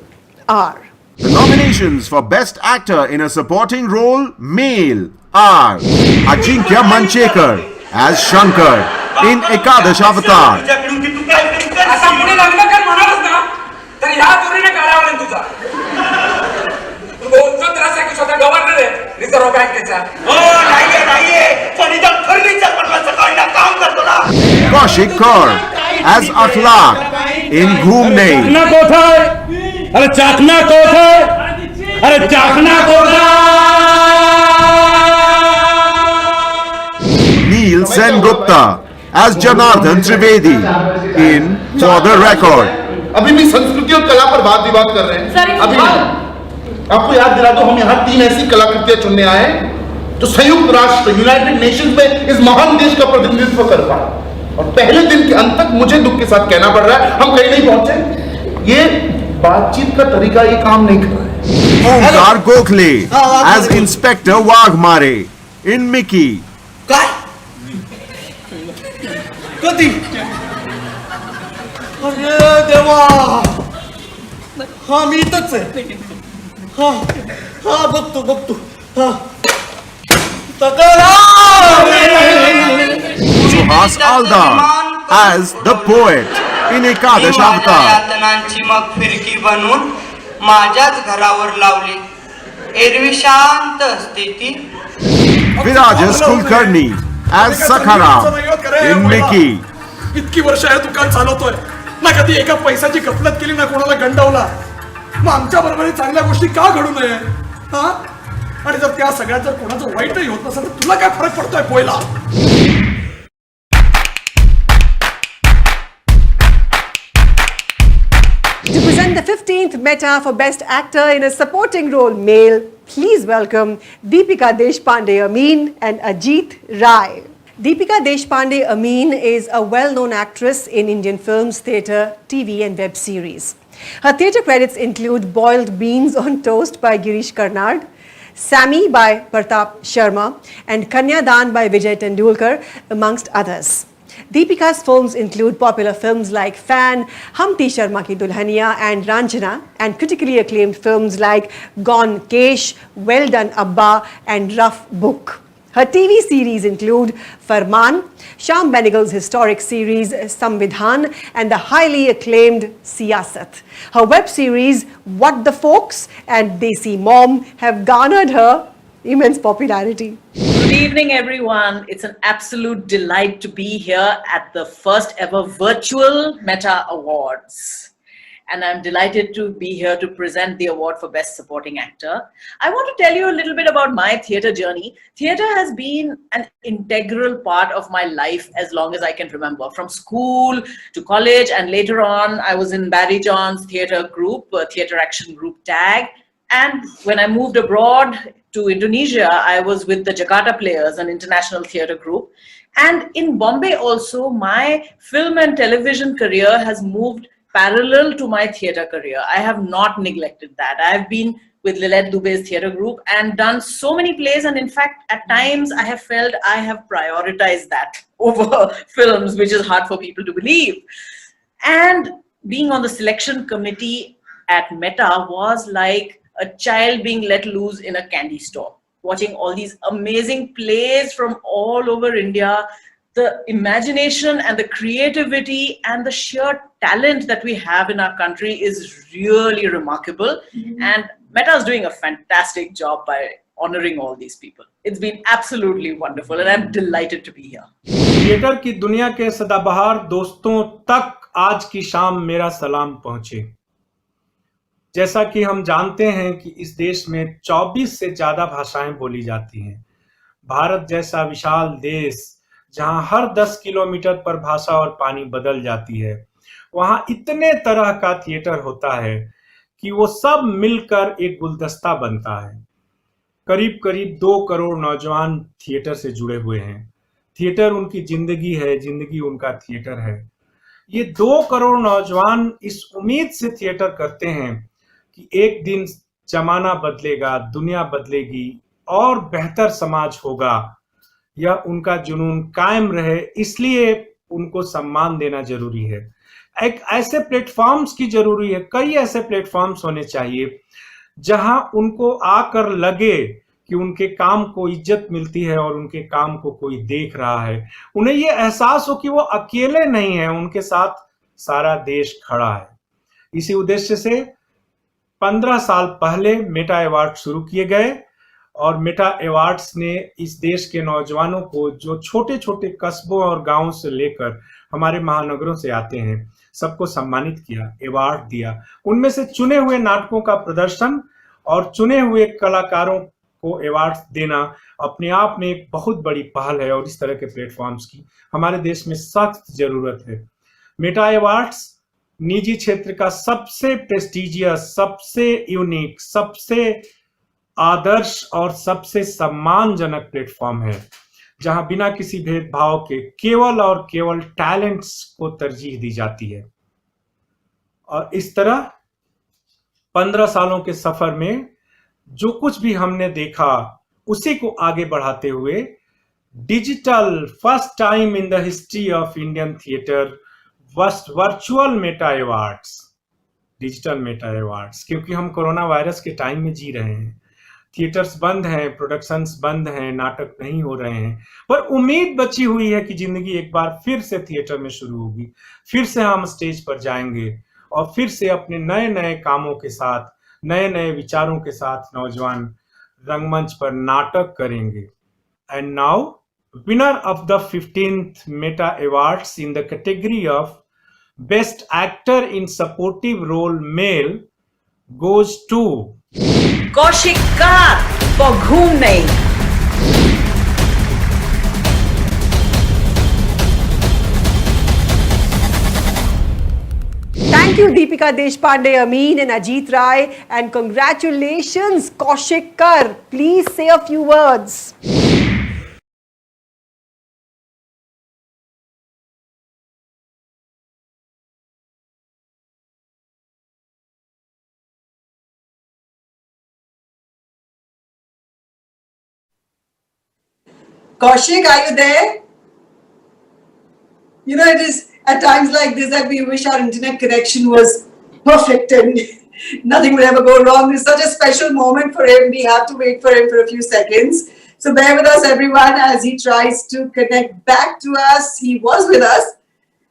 are... The nominations for Best Actor in a Supporting Role Male are Ajinkya Manchekar as Shankar in Ekadash Avatar, आता पुढे लग्न कर म्हणालच ना तर ह्या जोरीने काढावं लागेल तुझा. तू बोलतो त्रास आहे की स्वतः गव्हर्नर आहे रिझर्व्ह बँकेचा. हो नाहीये फरीदा फर्निचर बनवायचं काढणं काम करतो ना. Kaushik Kaur as Akhlaq in Ghumne, चाकना कोथाय अरे चाकना कोथाय अरे चाकना Neil Sengupta as Janardhan Trivedi in For the Record. अभी भी संस्कृति और कला पर वाद विवाद कर रहे हैं. अभी आपको याद दिला दो, हम यहाँ 3 ऐसी कलाकृतियां चुनने आए जो संयुक्त राष्ट्र यूनाइटेड नेशंस में इस महान देश का प्रतिनिधित्व कर पाए. और पहले दिन के अंत तक मुझे दुख के साथ कहना पड़ रहा है हम कहीं नहीं पहुंचे. ये बातचीत का तरीका ये काम नहीं कर रहा है. Omkar Gokhale as Inspector Wagmare in Mickey. काय कधी अरे देवा हा मी इथंच आहे हा हा बघतो हा Suhas Alda as the poet in Ekadash Avatar. यातनांची मग फिरकी बनवून माझ्याच घरावर लावली एरवी शांत असते ती Virajas Kulkarni as Sakhara in Mickey. इतकी वर्ष आहे दुकान चालवतोय ना कधी एका पैशाची गफलत केली ना कोणाला गंडवला मग आमच्या बरोबर चांगल्या गोष्टी का घडू नये हा आणि जर त्या सगळ्यात जर कोणाचं वाईटही होत नसेल तर तुला काय फरक पडतोय Poila To present the 15th META for Best Actor in a Supporting Role Male, please welcome Deepika Deshpande Amin and Ajit Rai. Deepika Deshpande Amin is a well-known actress in Indian films, theatre, TV and web series. Her theatre credits include Boiled Beans on Toast by Girish Karnad, Sammy by Pratap Sharma and Kanyadan by Vijay Tendulkar, amongst others. Deepika's films include popular films like Fan, Humpty Sharma Ki Dulhania and Ranjana, and critically acclaimed films like Gone Kesh, Well Done Abba and Rough Book. Her TV series include Farman, Shyam Benegal's historic series Samvidhan and the highly acclaimed Siyasat. Her web series What the Folks and Desi Mom have garnered her immense popularity. Good evening, everyone. It's an absolute delight to be here at the first ever virtual META Awards. And I'm delighted to be here to present the award for Best Supporting Actor. I want to tell you a little bit about my theatre journey. Theatre has been an integral part of my life as long as I can remember. From school to college, and later on, I was in Barry John's theatre group, theatre action group TAG. And when I moved abroad to Indonesia, I was with the Jakarta Players, an international theatre group. And in Bombay also, my film and television career has moved parallel to my theatre career. I have not neglected that. I have been with Lilette Dubé's theatre group and done so many plays, and in fact, at times I have felt I have prioritized that over films, which is hard for people to believe. And being on the selection committee at META was like a child being let loose in a candy store, watching all these amazing plays from all over India. The imagination and the creativity and the sheer talent that we have in our country is really remarkable. And META is doing a fantastic job by honoring all these people. It's been absolutely wonderful and I'm delighted to be here. Theatre की दुनिया के सदाबहार दोस्तों तक आज की शाम मेरा सलाम पहुंचे। जैसा कि हम जानते हैं कि इस देश में 24 से ज्यादा भाषाएं बोली जाती हैं। भारत जैसा विशाल देश जहां हर 10 किलोमीटर पर भाषा और पानी बदल जाती है, वहां इतने तरह का थिएटर होता है कि वो सब मिलकर एक गुलदस्ता बनता है। करीब करीब 2 करोड़ नौजवान थिएटर से जुड़े हुए हैं। थिएटर उनकी जिंदगी है, जिंदगी उनका थिएटर है। ये 2 करोड़ नौजवान इस उम्मीद से थिएटर करते हैं कि एक दिन जमाना बदलेगा, दुनिया बदलेगी और बेहतर समाज होगा। यह उनका जुनून कायम रहे, इसलिए उनको सम्मान देना जरूरी है। एक ऐसे प्लेटफॉर्म्स की जरूरी है, कई ऐसे प्लेटफॉर्म्स होने चाहिए जहां उनको आकर लगे कि उनके काम को इज्जत मिलती है और उनके काम को कोई देख रहा है। उन्हें ये एहसास हो कि वो अकेले नहीं है, उनके साथ सारा देश खड़ा है। इसी उद्देश्य से 15 साल पहले मेटा अवार्ड शुरू किए गए और मेटा अवार्ड्स ने इस देश के नौजवानों को जो छोटे छोटे कस्बों और गांवों से लेकर हमारे महानगरों से आते हैं, सबको सम्मानित किया, अवार्ड दिया। उनमें से चुने हुए नाटकों का प्रदर्शन और चुने हुए कलाकारों को अवार्ड देना अपने आप में एक बहुत बड़ी पहल है और इस तरह के प्लेटफॉर्म्स की हमारे देश में सख्त जरूरत है। मेटा अवार्ड्स निजी क्षेत्र का सबसे प्रेस्टिजियस, सबसे यूनिक, सबसे आदर्श और सबसे सम्मानजनक प्लेटफॉर्म है, जहां बिना किसी भेदभाव के केवल और केवल टैलेंट्स को तरजीह दी जाती है। और इस तरह 15 सालों के सफर में जो कुछ भी हमने देखा उसी को आगे बढ़ाते हुए digital first time in the history of Indian theatre virtual Meta awards, digital Meta awards, क्योंकि हम कोरोना वायरस के टाइम में जी रहे हैं, थिएटर्स बंद हैं, प्रोडक्शंस बंद हैं, नाटक नहीं हो रहे हैं, पर उम्मीद बची हुई है कि जिंदगी एक बार फिर से थिएटर में शुरू होगी, फिर से हम स्टेज पर जाएंगे और फिर से अपने नए नए कामों के साथ, नए नए विचारों के साथ नौजवान रंगमंच पर नाटक करेंगे. And now winner of the 15th Meta awards in the category of best actor in supportive role male goes to Kaushik Kar for घूम नहीं. Thank you, Deepika Deshpande, Amin, and Ajit Rai, and congratulations, Kaushik Kar. Please say a few words. Kaushik, are you there? You know, it is at times like this that we wish our internet connection was perfect and nothing would ever go wrong. It's such a special moment for him. We have to wait for him for a few seconds. So bear with us, everyone, as he tries to connect back to us. He was with us.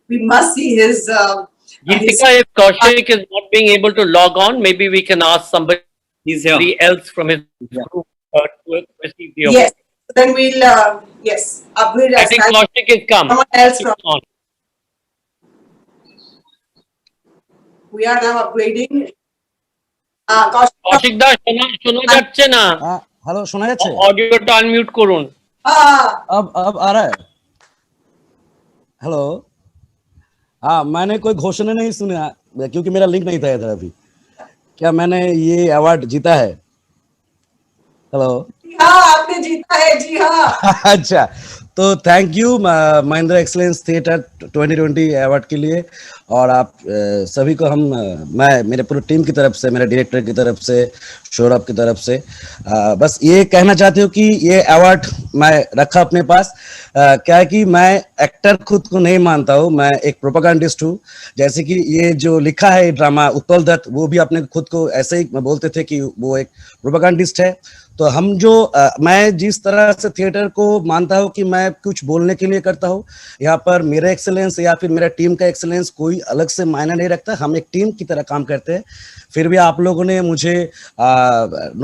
We must see his... Geetika, if Kaushik is not being able to log on, maybe we can ask somebody else from his group to receive the award. Yes. Then we'll, yes, upgrade. I think Kaushik is come. Someone else from. We are now upgrading. Kaushik da, শোনা যাচ্ছে না. Hello, শোনা যাচ্ছে? অডিওটা unmute করুন. अब आ रहा है? हेलो. मैंने कोई घोषणा नहीं सुना क्योंकि मेरा लिंक नहीं था इधर अभी. क्या मैंने ये अवार्ड जीता है? हेलो. हाँ, आपने जीता है, जी हाँ. अच्छा, तो thank you Mahindra excellence theatre 2020 award के लिए. और आप सभी को मैं मेरे पूरी टीम की तरफ से, मेरे डायरेक्टर की तरफ से, सौरभ की तरफ से बस ये कहना चाहती हूँ कि ये अवार्ड मैं रखा अपने पास. क्या है कि मैं एक्टर खुद को नहीं मानता हूँ, मैं एक प्रोपेगेंडिस्ट हूँ. जैसे कि ये जो लिखा है ड्रामा उत्पल दत्त, वो भी अपने खुद को ऐसे ही बोलते थे कि वो एक प्रोपेगेंडिस्ट है. तो हम जो मैं जिस तरह से थिएटर को मानता हूँ कि मैं कुछ बोलने के लिए करता हूँ, यहाँ पर मेरा एक्सेलेंस या फिर मेरा टीम का एक्सेलेंस कोई अलग से मायने नहीं रखता. हम एक टीम की तरह काम करते हैं. फिर भी आप लोगों ने मुझे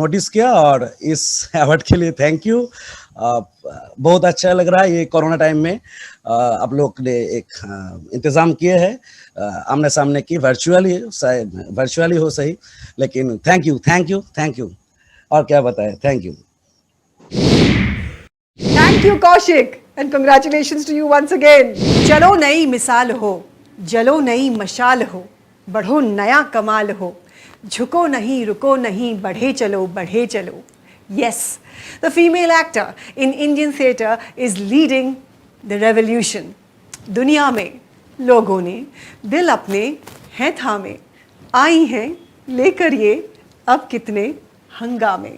नोटिस किया और इस अवार्ड के लिए थैंक यू. बहुत अच्छा लग रहा है. ये कोरोना टाइम में आप लोग ने एक इंतज़ाम किए हैं, आमने सामने की, वर्चुअली हो सही, लेकिन thank you thank you thank you. और क्या बताएं. Thank you. Thank you, Kaushik, and congratulations to you once again. चलो नई मिसाल हो, जलो नई मशाल हो, बढ़ो नया कमाल हो, झुको नहीं रुको नहीं, बढ़े चलो. Yes, the female actor in Indian theatre is leading the revolution. दुनिया में लोगों ने दिल अपने हैं थामे, आई हैं लेकर ये अब कितने हंगामे.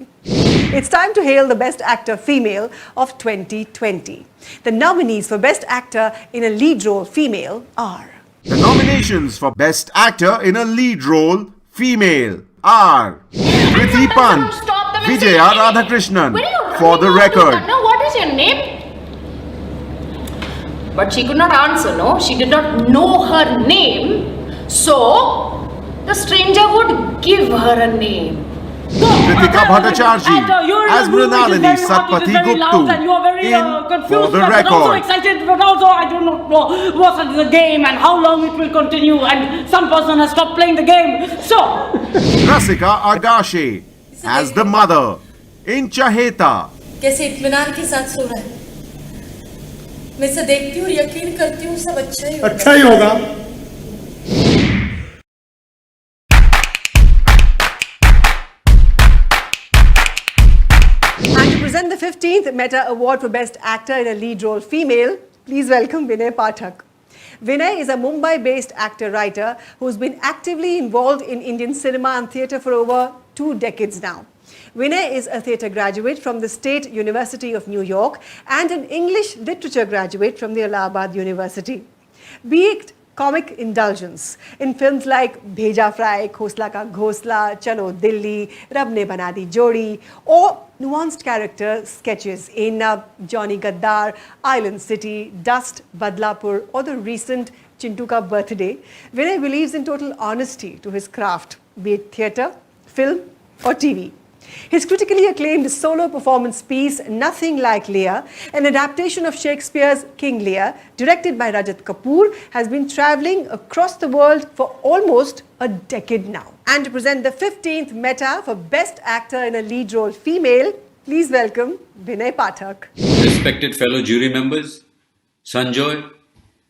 It's time to hail the Best Actor Female of 2020. The nominees for Best Actor in a Lead Role Female are... The nominations for Best Actor in a Lead Role Female are Kriti Pant, Vijaya Radhakrishnan. For the record. No, what is your name? But she could not answer, no? She did not know her name. So, the stranger would give her a name. Kritika Bhattacharjee as Mrinalini Satpathy Guptu in For the I'm Record. so excited, but also I do not know what is the game and how long it will continue, and some person has stopped playing the game. So, Rasika Agashe as the mother in Chaheta. कैसे इत्मीनान के साथ सो रहा है. मैं इसे देखती हूँ, यकीन करती हूँ सब अच्छा ही होगा. And to present the 15th META Award for Best Actor in a Lead Role Female, please welcome Vinay Pathak. Vinay is a Mumbai-based actor-writer who's been actively involved in Indian cinema and theatre for over 2 decades now. Vinay is a theatre graduate from the State University of New York and an English literature graduate from the Allahabad University. Be it comic indulgence in films like Bheja Fry, Khosla Ka Ghosla, Chalo Dilli, Rab Ne Bana Di Jodi, or nuanced character sketches in Johnny Gaddar, Island City, Dust, Badlapur, or the recent Chintu Ka Birthday, Vinay believes in total honesty to his craft, be it theatre, film, or TV. His critically acclaimed solo performance piece, Nothing Like Lear, an adaptation of Shakespeare's King Lear, directed by Rajat Kapoor, has been travelling across the world for almost a decade now. And to present the 15th META for Best Actor in a Lead Role Female, please welcome Vinay Pathak. Respected fellow jury members, Sanjoy,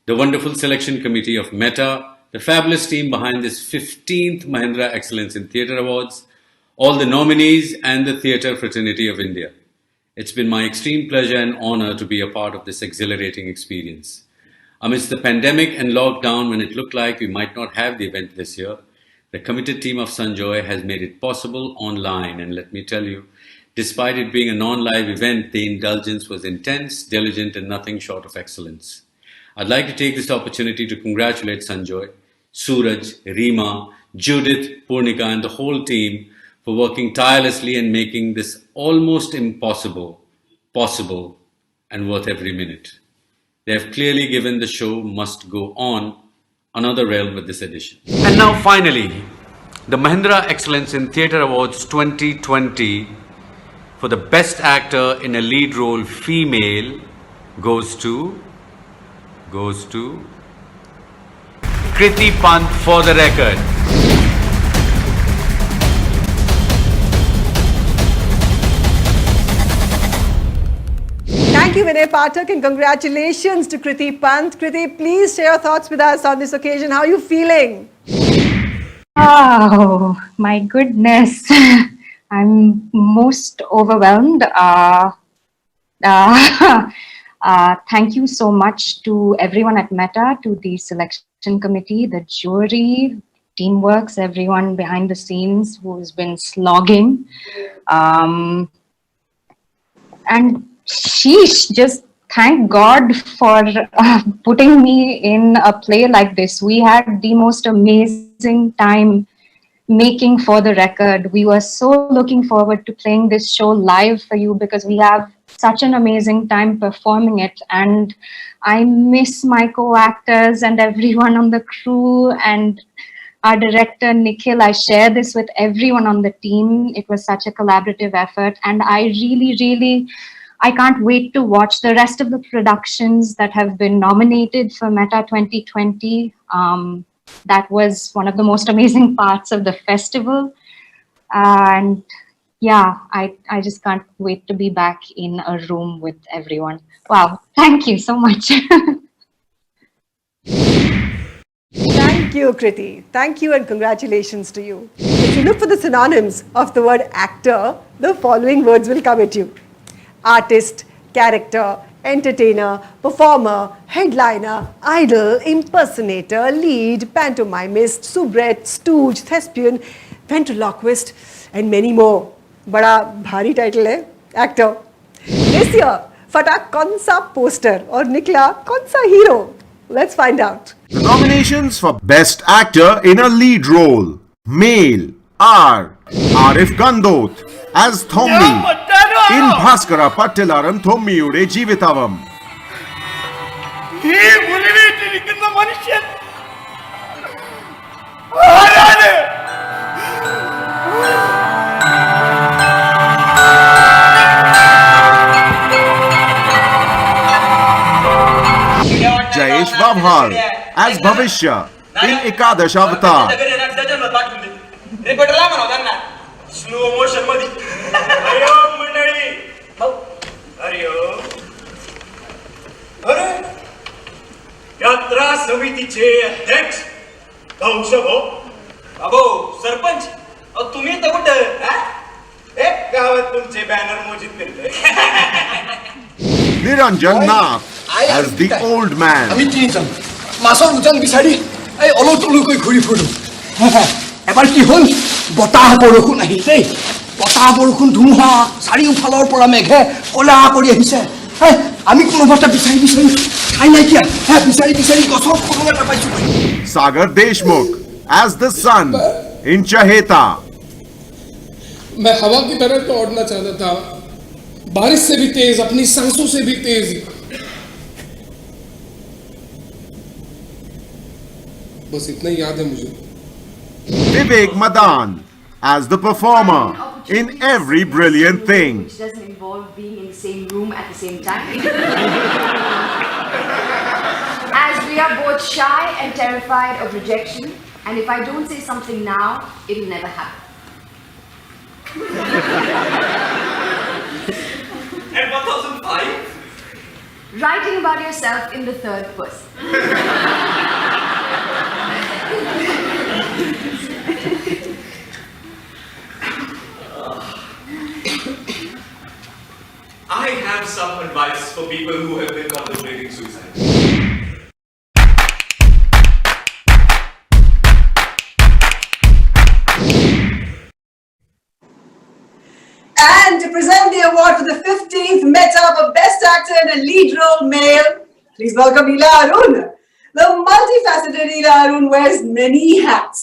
the wonderful selection committee of META, the fabulous team behind this 15th Mahindra Excellence in Theatre Awards, all the nominees and the theatre fraternity of India. It's been my extreme pleasure and honor to be a part of this exhilarating experience. Amidst the pandemic and lockdown, when it looked like we might not have the event this year, the committed team of Sanjoy has made it possible online. And let me tell you, despite it being a non-live event, the indulgence was intense, diligent, and nothing short of excellence. I'd like to take this opportunity to congratulate Sanjoy, Suraj, Reema, Judith, Purnika, and the whole team for working tirelessly and making this almost impossible possible and worth every minute. They have clearly given the show must go on another realm with this edition. And now finally, the Mahindra Excellence in Theatre Awards 2020 for the Best Actor in a Lead Role Female goes to Kriti Pant for the record. Thank you, Vinay Pathak, and congratulations to Kriti Pant. Kriti, please share your thoughts with us on this occasion. How are you feeling? Oh, my goodness. I'm most overwhelmed. Thank you so much to everyone at META, to the selection committee, the jury, teamworks, everyone behind the scenes who's been slogging. And sheesh, just thank God for putting me in a play like this. We had the most amazing time making For the Record. We were so looking forward to playing this show live for you because we have such an amazing time performing it. And I miss my co-actors and everyone on the crew and our director, Nikhil. I share this with everyone on the team. It was such a collaborative effort. And I can't wait to watch the rest of the productions that have been nominated for META 2020. That was one of the most amazing parts of the festival. And yeah, I just can't wait to be back in a room with everyone. Wow, thank you so much. Thank you, Kriti. Thank you and congratulations to you. If you look for the synonyms of the word actor, the following words will come at you: artist, character, entertainer, performer, headliner, idol, impersonator, lead, pantomimist, soubrette, stooge, thespian, ventriloquist, and many more. बड़ा भारी title है, actor. This year, फटा कौन सा poster और निकला कौन सा hero? Let's find out. The nominations for Best Actor in a Lead Role Male are Arif Gandot as Thommi in Bhaskara Pattilaram Thommiyude Jeevitavam. Jayesh Babhal as Bhavishya in Ekadash Avatar. Slow motion मध्ये अरे मंडळी अरे अरे यात्रा समितीचे अध्यक्ष भाऊसाहेब अबो सरपंच तुम्ही तर कुठं एक गावात तुमचे बॅनर मोजित करतोय Niranjan Nath as the old man. মাছৰ উজান বিচাৰি এই অলটলকৈ ঘূৰি ফুৰো এবাৰ কি হ'ল বতাহ বৰষুণ আহিল দেই বতাহ বৰষুণ ধুমুহা চাৰিওফালৰ পৰা মেঘে ক'লা কৰি আহিছে আমি কোনোবাটা বিচাৰি বিচাৰি ঠাই নাইকিয়া বিচাৰি বিচাৰি গছৰ কোনো এটা পাইছো Sagar Deshmukh as the sun in Chaheta. मैं हवा की तरह दौड़ना चाहता था बारिश से भी तेज अपनी सांसों से भी तेज बस इतना ही याद है मुझे Vivek Madan as the performer in Every Brilliant Thing. Which doesn't involve being in the same room at the same time. As we are both shy and terrified of rejection, and if I don't say something now, it will never happen. And 1005? Writing about yourself in the third person. I have some advice for people who have been contemplating suicide. And to present the award for the 15th META for Best Actor in a Lead Role Male, please welcome Ila Arun. The multifaceted Ila Arun wears many hats.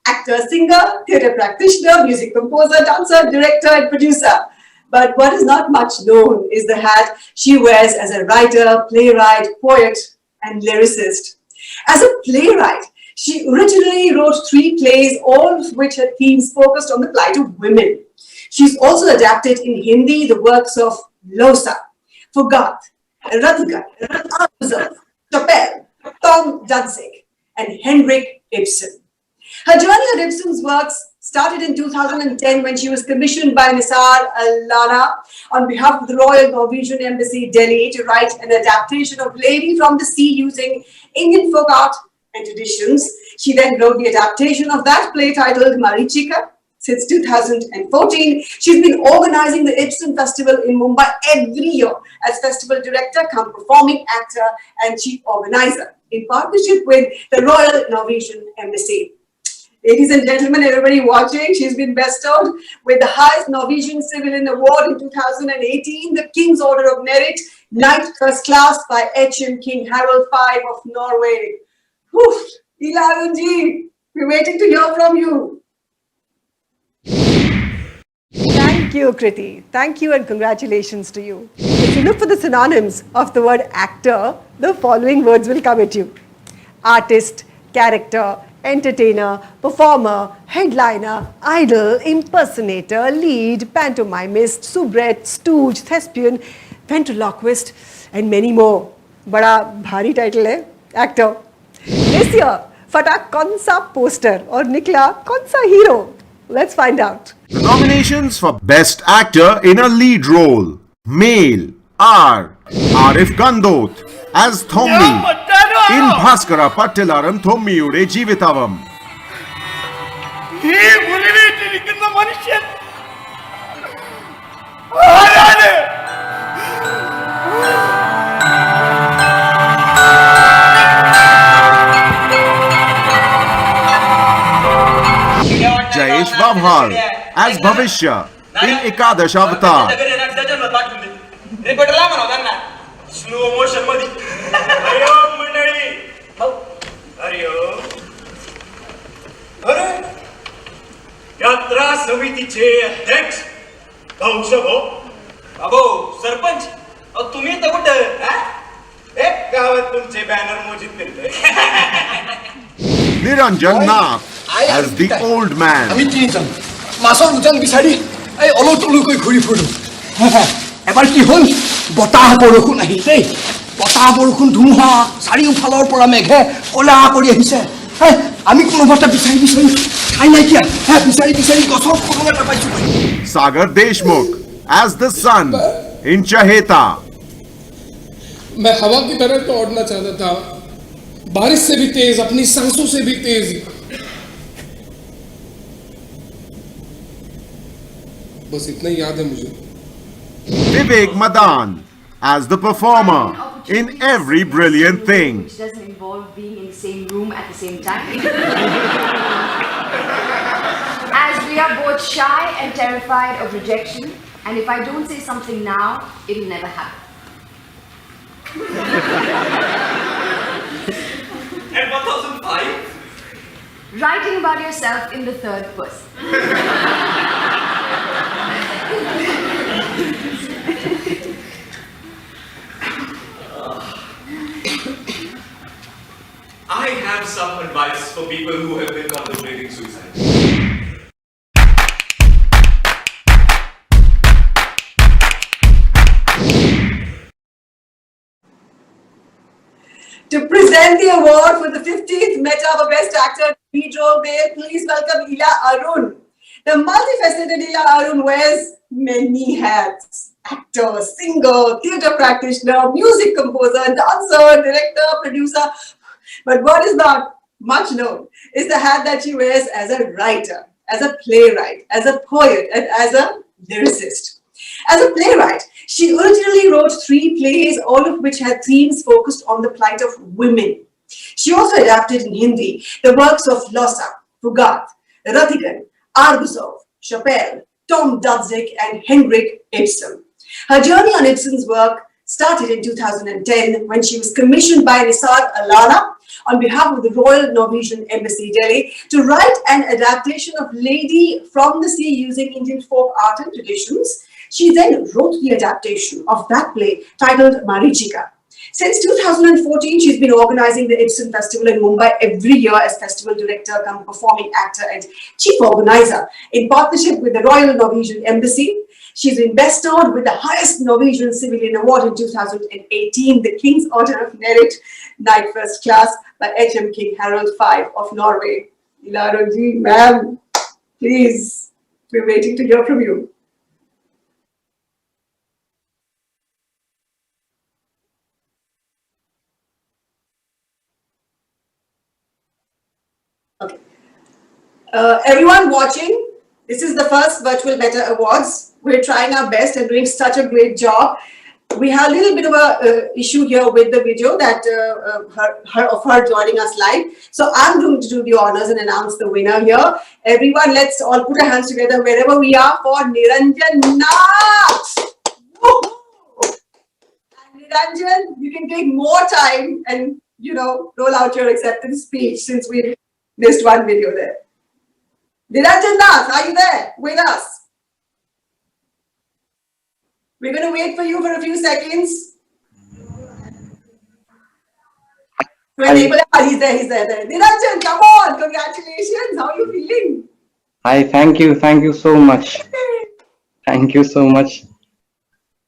Actor, singer, theatre practitioner, music composer, dancer, director and producer. But what is not much known is the hat she wears as a writer, playwright, poet and lyricist. As a playwright, she originally wrote 3 plays, all of which her themes focused on the plight of women. She's also adapted in Hindi the works of Losa, Fogat, Radhika, Arthur, Chappelle, Tom Danzig, and Henrik Ibsen. Her journey at Ibsen's works started in 2010 when she was commissioned by Nisar Al-Lana on behalf of the Royal Norwegian Embassy, Delhi, to write an adaptation of Lady from the Sea using Indian folk art and traditions. She then wrote the adaptation of that play titled Marichika. Since 2014, she's been organizing the Ibsen Festival in Mumbai every year as festival director, come performing actor and chief organizer in partnership with the Royal Norwegian Embassy. Ladies and gentlemen, everybody watching, she's been bestowed with the highest Norwegian Civilian Award in 2018, the King's Order of Merit, Knight First Class by H.M. King Harald V of Norway. Whew, Ila Arunji, we're waiting to hear from you. Thank you, Kriti. Thank you and congratulations to you. If you look for the synonyms of the word actor, the following words will come at you. Artist, character, entertainer, performer, headliner, idol, impersonator, lead, pantomimist, soubrette, stooge, thespian, ventriloquist, and many more. Bada bhari title hai, actor. This year, फटा कौन सा poster और निकला कौन सा hero? Let's find out. The nominations for Best Actor in a Lead Role. Male are Arif Gandot as Thommi in Bhaskara Pattilaram Thommiyude Jeevitavam. Jayesh Babhal as Bhavishya in Ekadash Avatar. Slow motion मध्ये हरिओम मंडळी हरिओम अरे यात्रा समितीचे अध्यक्ष भाऊसाहेब अबो सरपंच तुम्ही तर कुठं एक गावात तुमचे बॅनर मोजित करतोय Niranjan Nath as the old man. আমি তিনিজন মাছৰ উজান বিচাৰি এই অলটলকৈ ঘূৰি ফুৰো এবাৰ কি হ'ল বতাহ বৰষুণ আহিল দেই বতাহ বৰষুণ ধুমুহা চাৰিওফালৰ পৰা মেঘে ক'লা কৰি আহিছে আমি কোনোবাটা বিচাৰি বিচাৰি ঠাই নাইকিয়া বিচাৰি বিচাৰি গছৰ কোনো এটা পাইছো Sagar Deshmukh as the sun in Chaheta. मैं हवा की तरह दौड़ना चाहता था बारिश से भी तेज अपनी सांसों से भी तेज बस इतना ही याद है मुझे Vivek Madan as the performer in every brilliant thing. Which doesn't involve being in the same room at the same time. As we are both shy and terrified of rejection, and if I don't say something now, it'll never happen. And 1005? Writing about yourself in the third person. I have some advice for people who have been contemplating suicide. To present the award for the 15th META for Best Actor lead role, please welcome Ila Arun. The multifaceted Ila Arun wears many hats. Actor, singer, theatre practitioner, music composer, dancer, director, producer. But what is not much known is the hat that she wears as a writer, as a playwright, as a poet, and as a lyricist. As a playwright, she originally wrote 3 plays, all of which had themes focused on the plight of women. She also adapted in Hindi the works of Lossa, Fugat, Ratigan, Arbuzov, Chappelle, Tom Dudzik, and Henrik Ibsen. Her journey on Ibsen's work started in 2010 when she was commissioned by Nisar Alana on behalf of the Royal Norwegian Embassy, Delhi, to write an adaptation of Lady from the Sea using Indian folk art and traditions. She then wrote the adaptation of that play titled Marichika. Since 2014, she's been organizing the Ibsen Festival in Mumbai every year as festival director, come performing actor and chief organizer in partnership with the Royal Norwegian Embassy. She's been bestowed with the highest Norwegian civilian award in 2018, the King's Order of Merit, Knight First Class by H.M. King Harold V of Norway. Ilaroji, ma'am, please, we're waiting to hear from you. Okay. Everyone watching, this is the first virtual META Awards. We're trying our best and doing such a great job. We have a little bit of a issue here with the video that her joining us live. So I'm going to do the honors and announce the winner here. Everyone, let's all put our hands together wherever we are for Niranjan Nath. And Niranjan, you can take more time and, you know, roll out your acceptance speech since we missed one video there. Niranjan Nath, are you there with us? We're going to wait for you for a few seconds. He's there. Niranjan, come on, congratulations. How are you feeling? Hi, thank you so much. Thank you so much.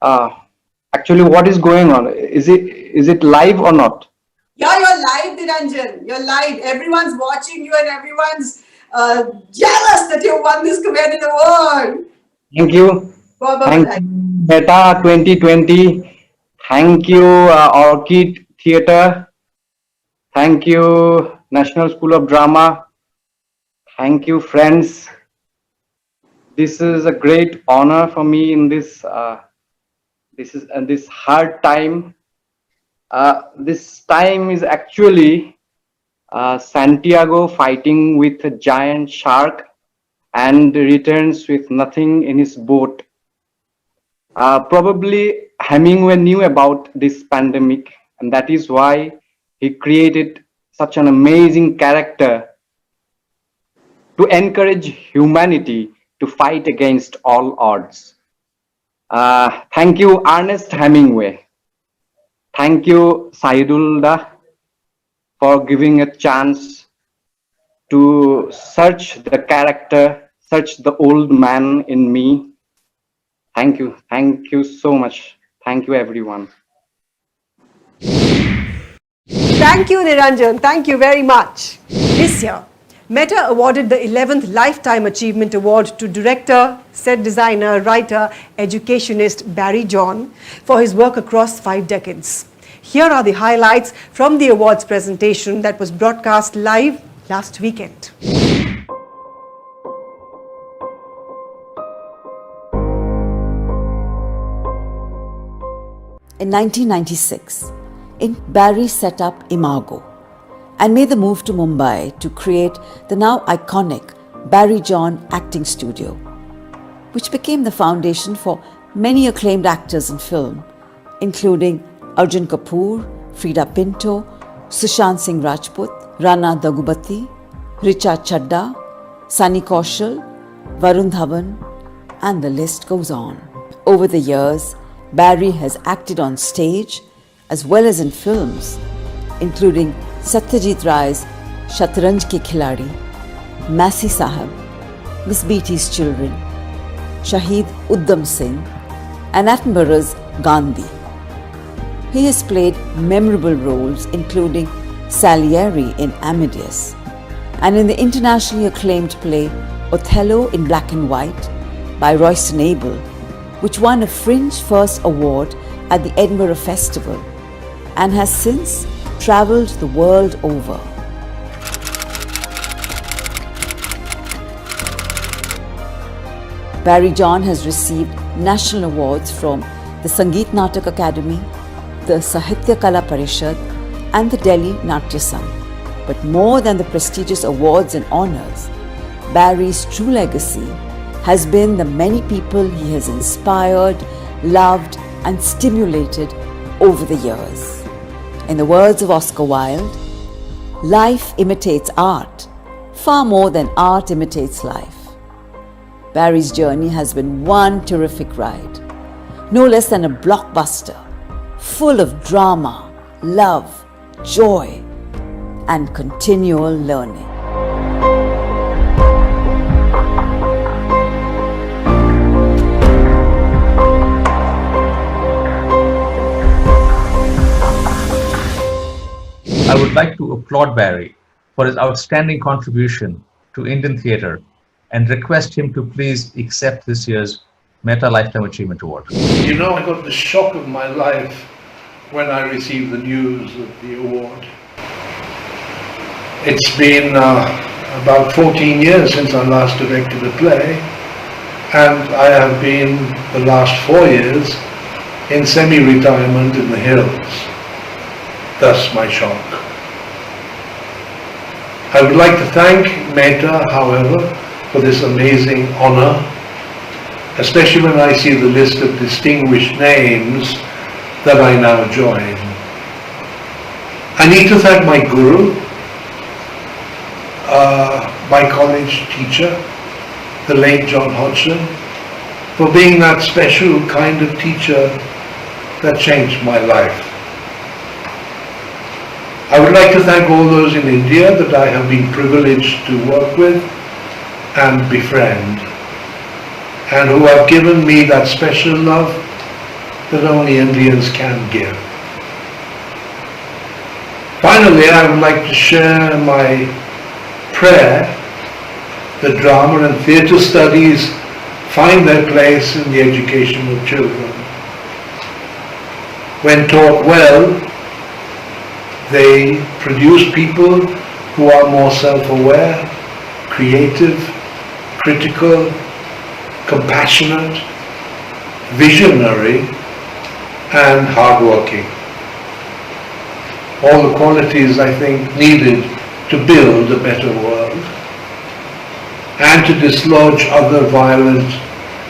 Actually, what is going on? Is it live or not? Yeah, you're live, Niranjan. You're live. Everyone's watching you and everyone's jealous that you won this Comedian Award. Thank you. Thank you, META 2020. Thank you, Orchid Theatre. Thank you, National School of Drama. Thank you, friends. This is a great honor for me in this this hard time. This time is actually Santiago fighting with a giant shark and returns with nothing in his boat. Probably Hemingway knew about this pandemic, and that is why he created such an amazing character to encourage humanity to fight against all odds. Thank you, Ernest Hemingway. Thank you, Saidulda, for giving a chance to search the character, search the old man in me. Thank you so much. Thank you, everyone. Thank you, Niranjan. Thank you very much. This year, META awarded the 11th Lifetime Achievement Award to director, set designer, writer, educationist Barry John for his work across 5 decades. Here are the highlights from the awards presentation that was broadcast live last weekend. In 1996, Barry set up Imago and made the move to Mumbai to create the now iconic Barry John Acting Studio, which became the foundation for many acclaimed actors in film, including Arjun Kapoor, Frida Pinto, Sushant Singh Rajput, Rana Daggubati, Richa Chadda, Sunny Kaushal, Varun Dhawan, and the list goes on. Over the years, Barry has acted on stage as well as in films, including Satyajit Ray's Shatranj Ki Khiladi, Masi Sahab, Miss Beatty's Children, Shahid Uddham Singh, and Attenborough's Gandhi. He has played memorable roles including Salieri in Amadeus and in the internationally acclaimed play Othello in Black and White by Royston Abel, which won a Fringe First Award at the Edinburgh Festival and has since travelled the world over. Barry John has received national awards from the Sangeet Natak Academy, the Sahitya Kala Parishad, and the Delhi Natya Sangh. But more than the prestigious awards and honours, Barry's true legacy has been the many people he has inspired, loved, and stimulated over the years. In the words of Oscar Wilde, life imitates art far more than art imitates life. Barry's journey has been one terrific ride, no less than a blockbuster, full of drama, love, joy, and continual learning. I would like to applaud Barry for his outstanding contribution to Indian theatre and request him to please accept this year's META Lifetime Achievement Award. You know, I got the shock of my life when I received the news of the award. It's been about 14 years since I last directed a play, and I have been the last 4 years in semi-retirement in the hills. Thus my shock. I would like to thank META, however, for this amazing honor, especially when I see the list of distinguished names that I now join. I need to thank my guru, my college teacher, the late John Hodgson, for being that special kind of teacher that changed my life. I would like to thank all those in India that I have been privileged to work with and befriend, and who have given me that special love that only Indians can give. Finally, I would like to share my prayer that drama and theatre studies find their place in the education of children. When taught well, they produce people who are more self-aware, creative, critical, compassionate, visionary, and hardworking. All the qualities, I think, needed to build a better world and to dislodge other violent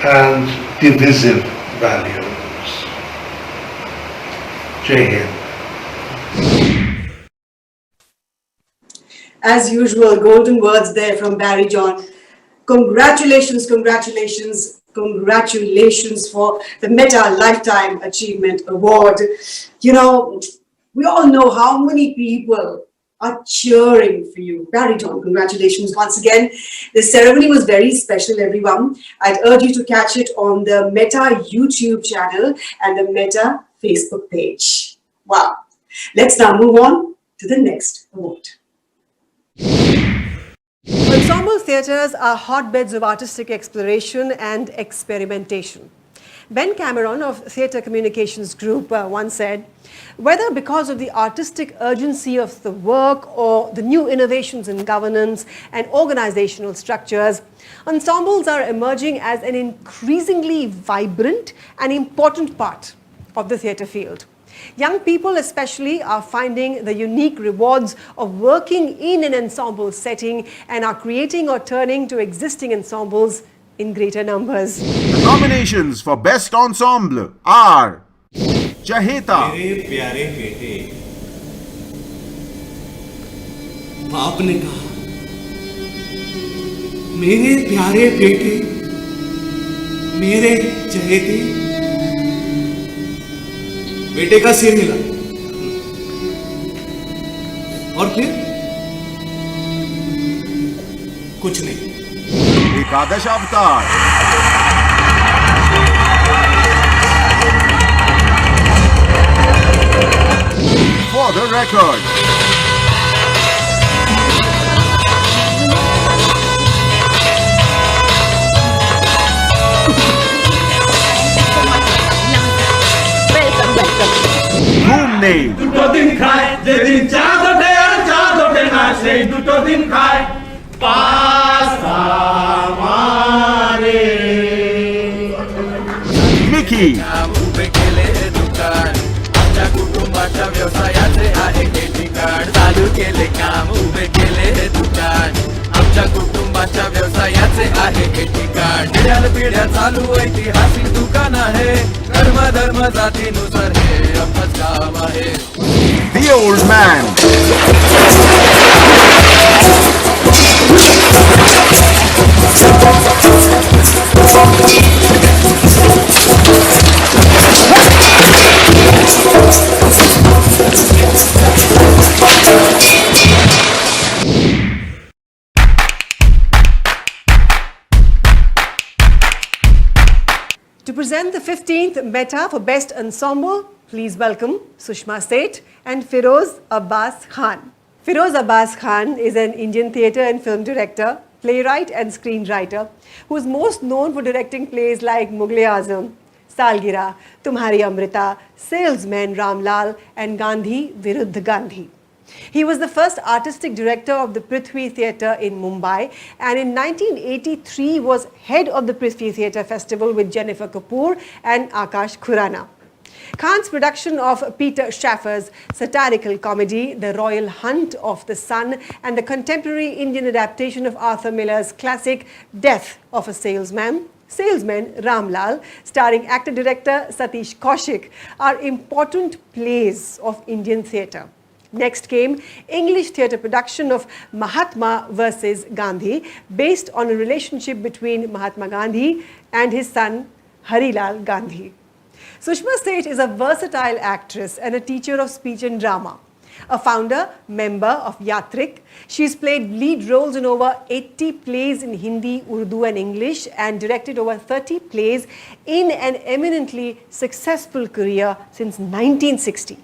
and divisive values. Jai Hind. As usual, golden words there from Barry John. Congratulations, congratulations, congratulations for the META Lifetime Achievement Award. You know, we all know how many people are cheering for you. Barry John, congratulations once again. The ceremony was very special, everyone. I'd urge you to catch it on the META YouTube channel and the META Facebook page. Wow. Let's now move on to the next award. Ensemble theatres are hotbeds of artistic exploration and experimentation. Ben Cameron of Theatre Communications Group once said, whether because of the artistic urgency of the work or the new innovations in governance and organizational structures, ensembles are emerging as an increasingly vibrant and important part of the theatre field. Young people especially are finding the unique rewards of working in an ensemble setting and are creating or turning to existing ensembles in greater numbers. The nominations for Best Ensemble are Chaheta, मेरे प्यारे बेटे, बाप ने कहा, मेरे प्यारे बेटे, मेरे चहेते, बेटे का सिर हिला और फिर कुछ नहीं. Ekadash Avatar, For the Record, Ghumne, দুটো দিন খায় যেদিন চাঁদ ওঠে আর চাঁদ ওঠে না সেই দুটো দিন খায় পাস্তা মারে. Mickey, उभे केले हे दुकान आमच्या कुटुंबाच्या व्यवसायाचे आहे हे ठिकाण. चालू केले काम उभे केले हे दुकान आमच्या कुटुंबाच्या व्यवसायाचे आहे हे ठिकाण. पिढ्या चालू ऐतिहासिक दुकान आहे. धर्म धर्म जातीनुसार हे आमचं काम आहे. The Old Man, To present the 15th META for Best Ensemble, please welcome Sushma Seth and Feroz Abbas Khan. Feroz Abbas Khan is an Indian theatre and film director, playwright and screenwriter who is most known for directing plays like Mughal-e-Azam, Salgira, Tumhari Amrita, Salesman Ramlal and Gandhi Viruddh Gandhi. He was the first artistic director of the Prithvi Theatre in Mumbai and in 1983 was head of the Prithvi Theatre Festival with Jennifer Kapoor and Akash Khurana. Khan's production of Peter Shaffer's satirical comedy, The Royal Hunt of the Sun, and the contemporary Indian adaptation of Arthur Miller's classic Death of a Salesman, Ramlal, starring actor-director Satish Kaushik, are important plays of Indian theatre. Next came English theatre production of Mahatma versus Gandhi, based on a relationship between Mahatma Gandhi and his son Harilal Gandhi. Sushma Seth is a versatile actress and a teacher of speech and drama. A founder, member of Theatrical, she's played lead roles in over 80 plays in Hindi, Urdu and English and directed over 30 plays in an eminently successful career since 1960.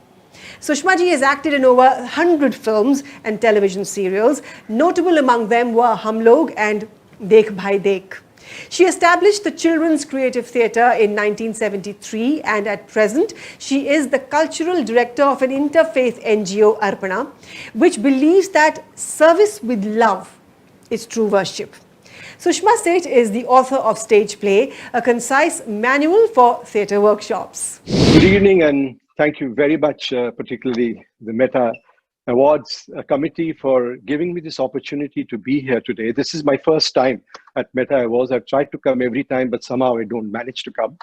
Sushma ji has acted in over 100 films and television serials. Notable among them were Hum Log and Dekh Bhai Dekh. She established the Children's Creative Theatre in 1973 and at present she is the cultural director of an interfaith NGO, Arpana, which believes that service with love is true worship. Sushma Seth is the author of Stage Play, a concise manual for theatre workshops. Good evening and thank you very much, particularly the META Awards Committee for giving me this opportunity to be here today. This is my first time at META Awards. I've tried to come every time, but somehow I don't manage to come.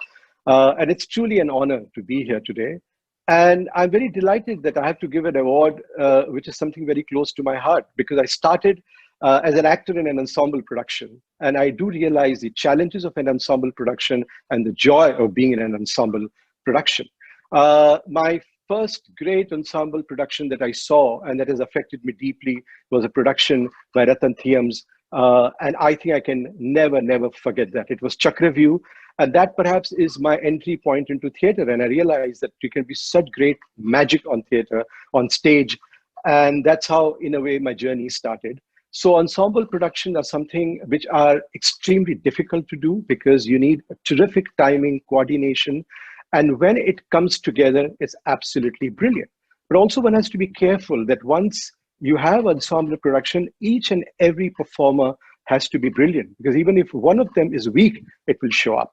And it's truly an honor to be here today. And I'm very delighted that I have to give an award, which is something very close to my heart, because I started as an actor in an ensemble production. And I do realize the challenges of an ensemble production and the joy of being in an ensemble production. My first great ensemble production that I saw and that has affected me deeply was a production by Ratan Thiams. And I think I can never forget that. It was Chakravyu. And that perhaps is my entry point into theater. And I realized that you can be such great magic on theater, on stage. And that's how, in a way, my journey started. So ensemble production are something which are extremely difficult to do because you need a terrific timing, coordination. And when it comes together, it's absolutely brilliant. But also one has to be careful that once you have ensemble production, each and every performer has to be brilliant, because even if one of them is weak, it will show up.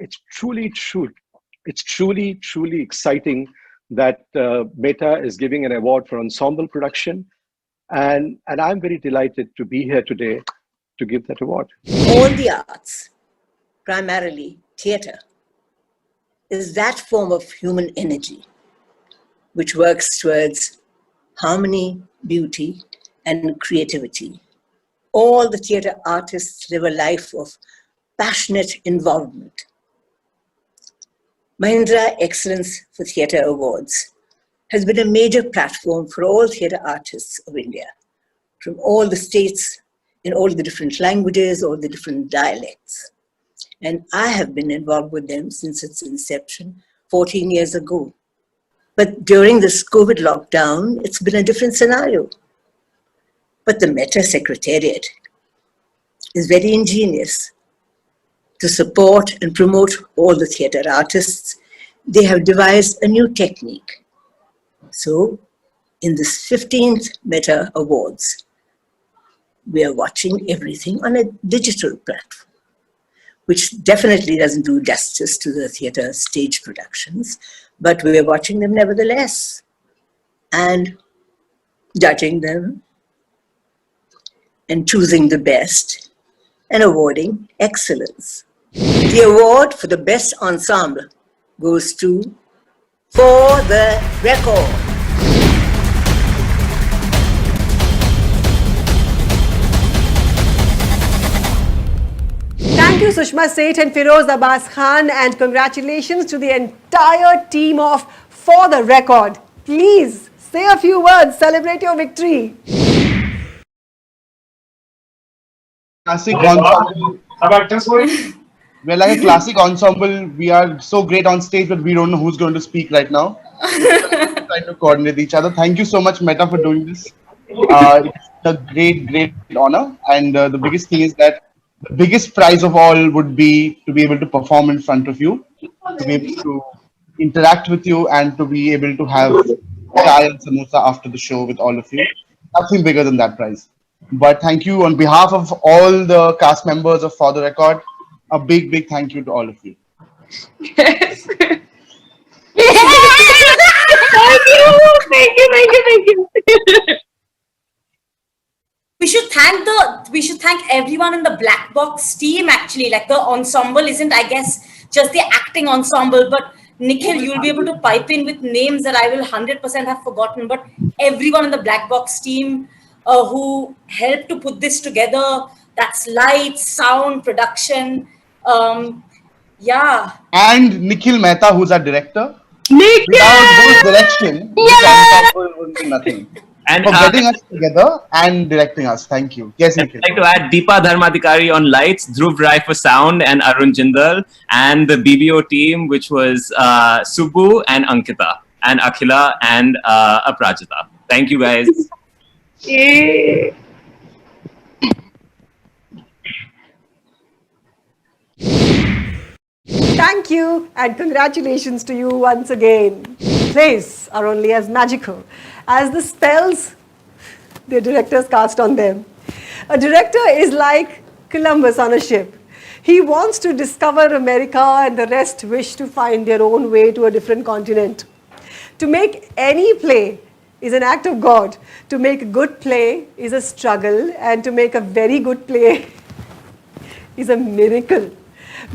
It's truly exciting that META is giving an award for ensemble production. And I'm very delighted to be here today to give that award. All the arts, primarily theatre, is that form of human energy which works towards harmony, beauty, and creativity. All the theatre artists live a life of passionate involvement. Mahindra Excellence for Theatre Awards has been a major platform for all theatre artists of India, from all the states, in all the different languages, all the different dialects. And I have been involved with them since its inception 14 years ago. But during this COVID lockdown, it's been a different scenario. But the META Secretariat is very ingenious to support and promote all the theatre artists. They have devised a new technique. So in this 15th META Awards, we are watching everything on a digital platform, which definitely doesn't do justice to the theatre stage productions, but we are watching them nevertheless and judging them and choosing the best and awarding excellence. The award for the best ensemble goes to For the Record. Thank you, Sushma Seth and Firoz Abbas Khan, and congratulations to the entire team of For the Record. Please say a few words, celebrate your victory. Classic ensemble. We're like a classic ensemble. We are so great on stage, but we don't know who's going to speak right now. We're trying to coordinate each other. Thank you so much, META, for doing this. It's a great honor. And the biggest thing is that the biggest prize of all would be to be able to perform in front of you, to be able to interact with you, and to be able to have chai and samosa after the show with all of you. Nothing bigger than that prize. But thank you on behalf of all the cast members of For the Record. A big thank you to all of you. Yes. Thank you. We should thank everyone in the black box team, actually. Like, the ensemble isn't, I guess, just the acting ensemble, but Nikhil, you'll be able to pipe in with names that I will 100% have forgotten, but everyone in the black box team who helped to put this together, that's lights, sound, production, yeah. And Nikhil Mehta, who's our director. Nikhil! Without his direction, this ensemble would be nothing. And for getting us together and directing us. Thank you. Yes, Nikhil. I'd like to add Deepa Dharmadikari on lights, Dhruv Rai for sound, and Arun Jindal, and the BBO team, which was Subbu and Ankita, and Akhila and Aprajita. Thank you, guys. Yay. Thank you and congratulations to you once again. Plays are only as magical as the spells their directors cast on them. A director is like Columbus on a ship. He wants to discover America and the rest wish to find their own way to a different continent. To make any play is an act of God. To make a good play is a struggle, and to make a very good play is a miracle.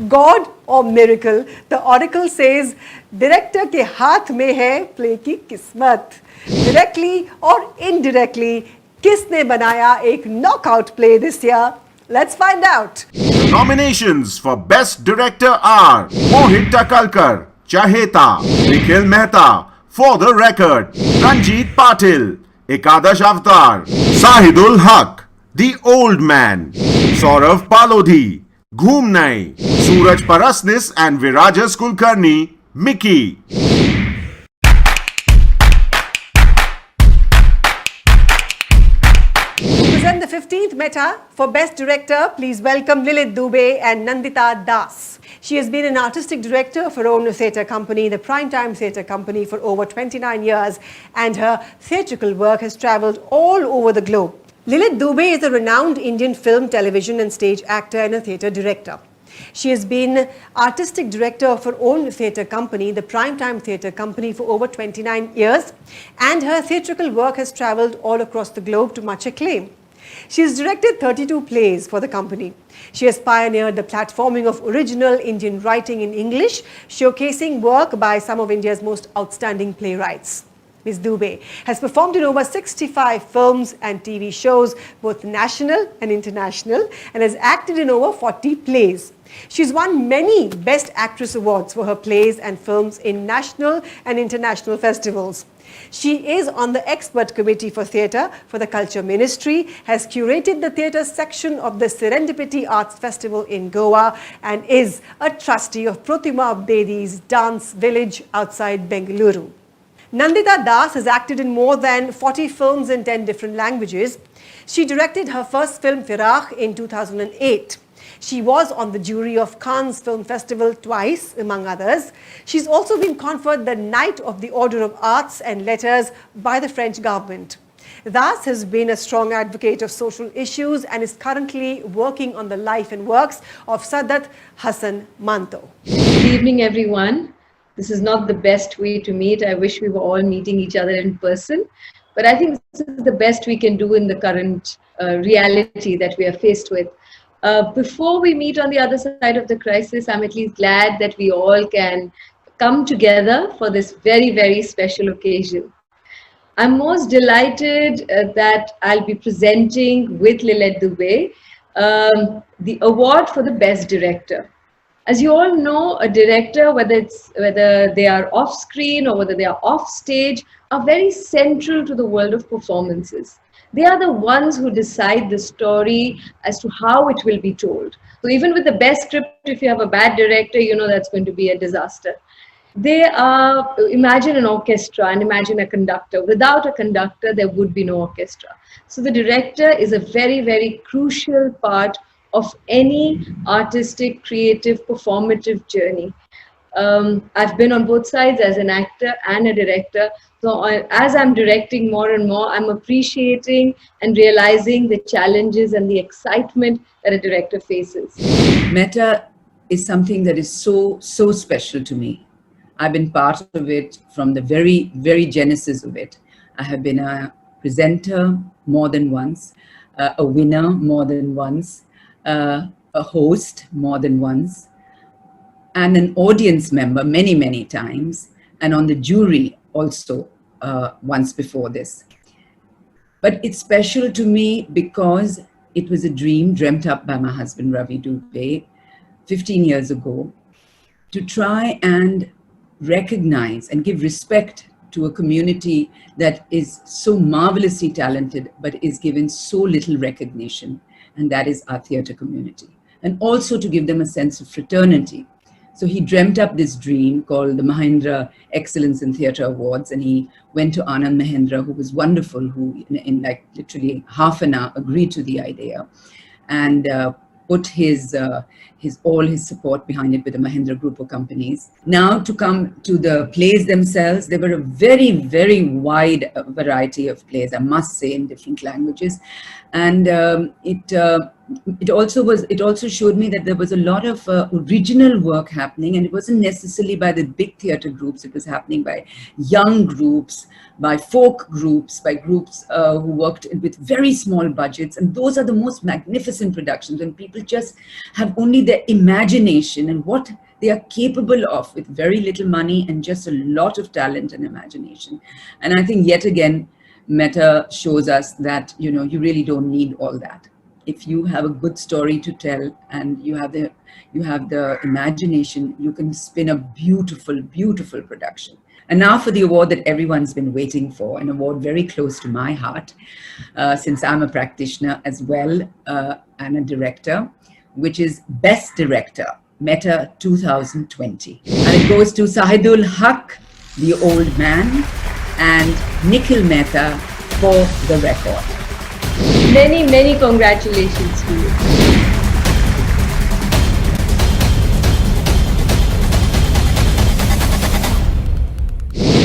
God or miracle, the oracle says, director ke haath mein hai play ki kismat. Directly or indirectly, kisne banaya ek knockout play this year? Let's find out. The nominations for Best Director are Mohit Takalkar, Chaheta, Nikhil Mehta, For the Record, Ranjit Patil, Ekadash Avatar, Sahidul Haq, The Old Man, Saurav Palodhi, Ghumnai, Suraj Parasnis and Virajas Kulkarni, Mickey. Present the 15th META for Best Director. Please welcome Lilith Dubey and Nandita Das. She has been an artistic director for her own theatre company, the Primetime Theatre Company, for over 29 years, and her theatrical work has travelled all over the globe. Lilith Dubey is a renowned Indian film, television and stage actor and a theatre director. She has been artistic director of her own theatre company, the Primetime Theatre Company, for over 29 years, and her theatrical work has travelled all across the globe to much acclaim. She has directed 32 plays for the company. She has pioneered the platforming of original Indian writing in English, showcasing work by some of India's most outstanding playwrights. Ms. Dubey has performed in over 65 films and TV shows, both national and international, and has acted in over 40 plays. She's won many Best Actress awards for her plays and films in national and international festivals. She is on the expert committee for theatre for the Culture Ministry, has curated the theatre section of the Serendipity Arts Festival in Goa, and is a trustee of Pratima Bedi's Dance Village outside Bengaluru. Nandita Das has acted in more than 40 films in 10 different languages. She directed her first film Firaq in 2008. She was on the jury of Cannes Film Festival twice, among others. She's also been conferred the Knight of the Order of Arts and Letters by the French government. Das has been a strong advocate of social issues and is currently working on the life and works of Sadat Hassan Manto. Good evening, everyone. This is not the best way to meet. I wish we were all meeting each other in person. But I think this is the best we can do in the current reality that we are faced with. Before we meet on the other side of the crisis, I'm at least glad that we all can come together for this very, very special occasion. I'm most delighted that I'll be presenting with Lilette Dubey the award for the Best Director. As you all know, a director, whether they are off screen or whether they are off stage, are very central to the world of performances. They are the ones who decide the story as to how it will be told. So even with the best script, if you have a bad director, you know that's going to be a disaster. They are, imagine an orchestra and imagine a conductor. Without a conductor, there would be no orchestra. So the director is a very, very crucial part of any artistic, creative, performative journey. I've been on both sides as an actor and a director. So as I'm directing more and more, I'm appreciating and realizing the challenges and the excitement that a director faces. META is something that is so special to me. I've been part of it from the very, very genesis of it. I have been a presenter more than once, a winner more than once, a host more than once, and an audience member many, many times, and on the jury also once before this. But it's special to me because it was a dream dreamt up by my husband, Ravi Dubey, 15 years ago, to try and recognize and give respect to a community that is so marvelously talented, but is given so little recognition, and that is our theatre community. And also to give them a sense of fraternity. So he dreamt up this dream called the Mahindra Excellence in Theatre Awards, and he went to Anand Mahindra, who was wonderful, who in like literally half an hour agreed to the idea and put all his support behind it with the Mahindra Group of companies. Now to come to the plays themselves, there were a very, very wide variety of plays, I must say, in different languages. And it also showed me that there was a lot of original work happening, and it wasn't necessarily by the big theatre groups. It was happening by young groups, by folk groups, by groups who worked with very small budgets. And those are the most magnificent productions, when people just have only their imagination and what they are capable of with very little money and just a lot of talent and imagination. And I think yet again, META shows us that, you know, you really don't need all that. If you have a good story to tell and you have the imagination, you can spin a beautiful, beautiful production. And now for the award that everyone's been waiting for, an award very close to my heart, since I'm a practitioner as well and a director, which is Best Director, META 2020. And it goes to Sahidul Haq, The Old Man, and Nikhil Mehta for The Record. Many, many congratulations to you.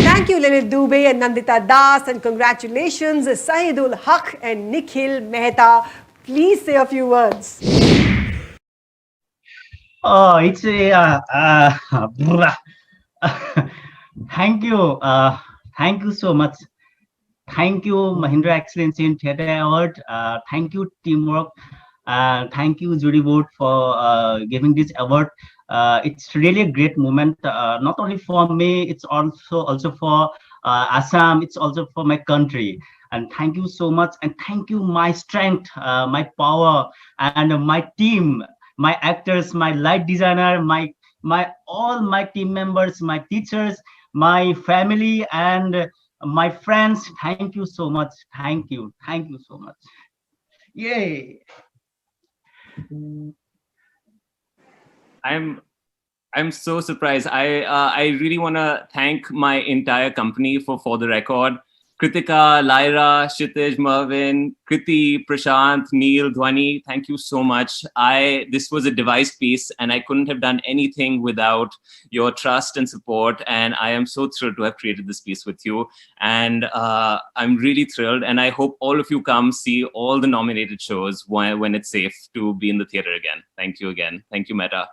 Thank you, Lilith Dubey and Nandita Das, and congratulations, Sahidul Haq and Nikhil Mehta. Please say a few words. Oh, it's thank you. Thank you so much. Thank you, Mahindra Excellence in Theatre Award. Thank you, teamwork. Thank you, jury board, for giving this award. It's really a great moment, not only for me, it's also for Assam. It's also for my country. And thank you so much. And thank you, my strength, my power, and my team, my actors, my light designer, my all my team members, my teachers, my family, and my friends. Thank you so much. Thank you so much. Yay. I'm so surprised. I really want to thank my entire company for the record. Kritika, Lyra, Kshitij, Mervin, Kriti, Prashant, Neil, Dhwani, thank you so much. This was a device piece and I couldn't have done anything without your trust and support. And I am so thrilled to have created this piece with you. And I'm really thrilled. And I hope all of you come see all the nominated shows when it's safe to be in the theater again. Thank you again. Thank you, Meta.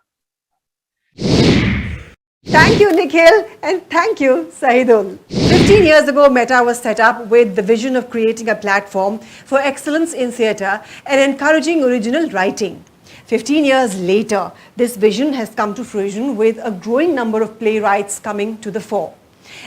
Thank you, Nikhil, and thank you, Sahidul. 15 years ago, META was set up with the vision of creating a platform for excellence in theatre and encouraging original writing. 15 years later, this vision has come to fruition with a growing number of playwrights coming to the fore.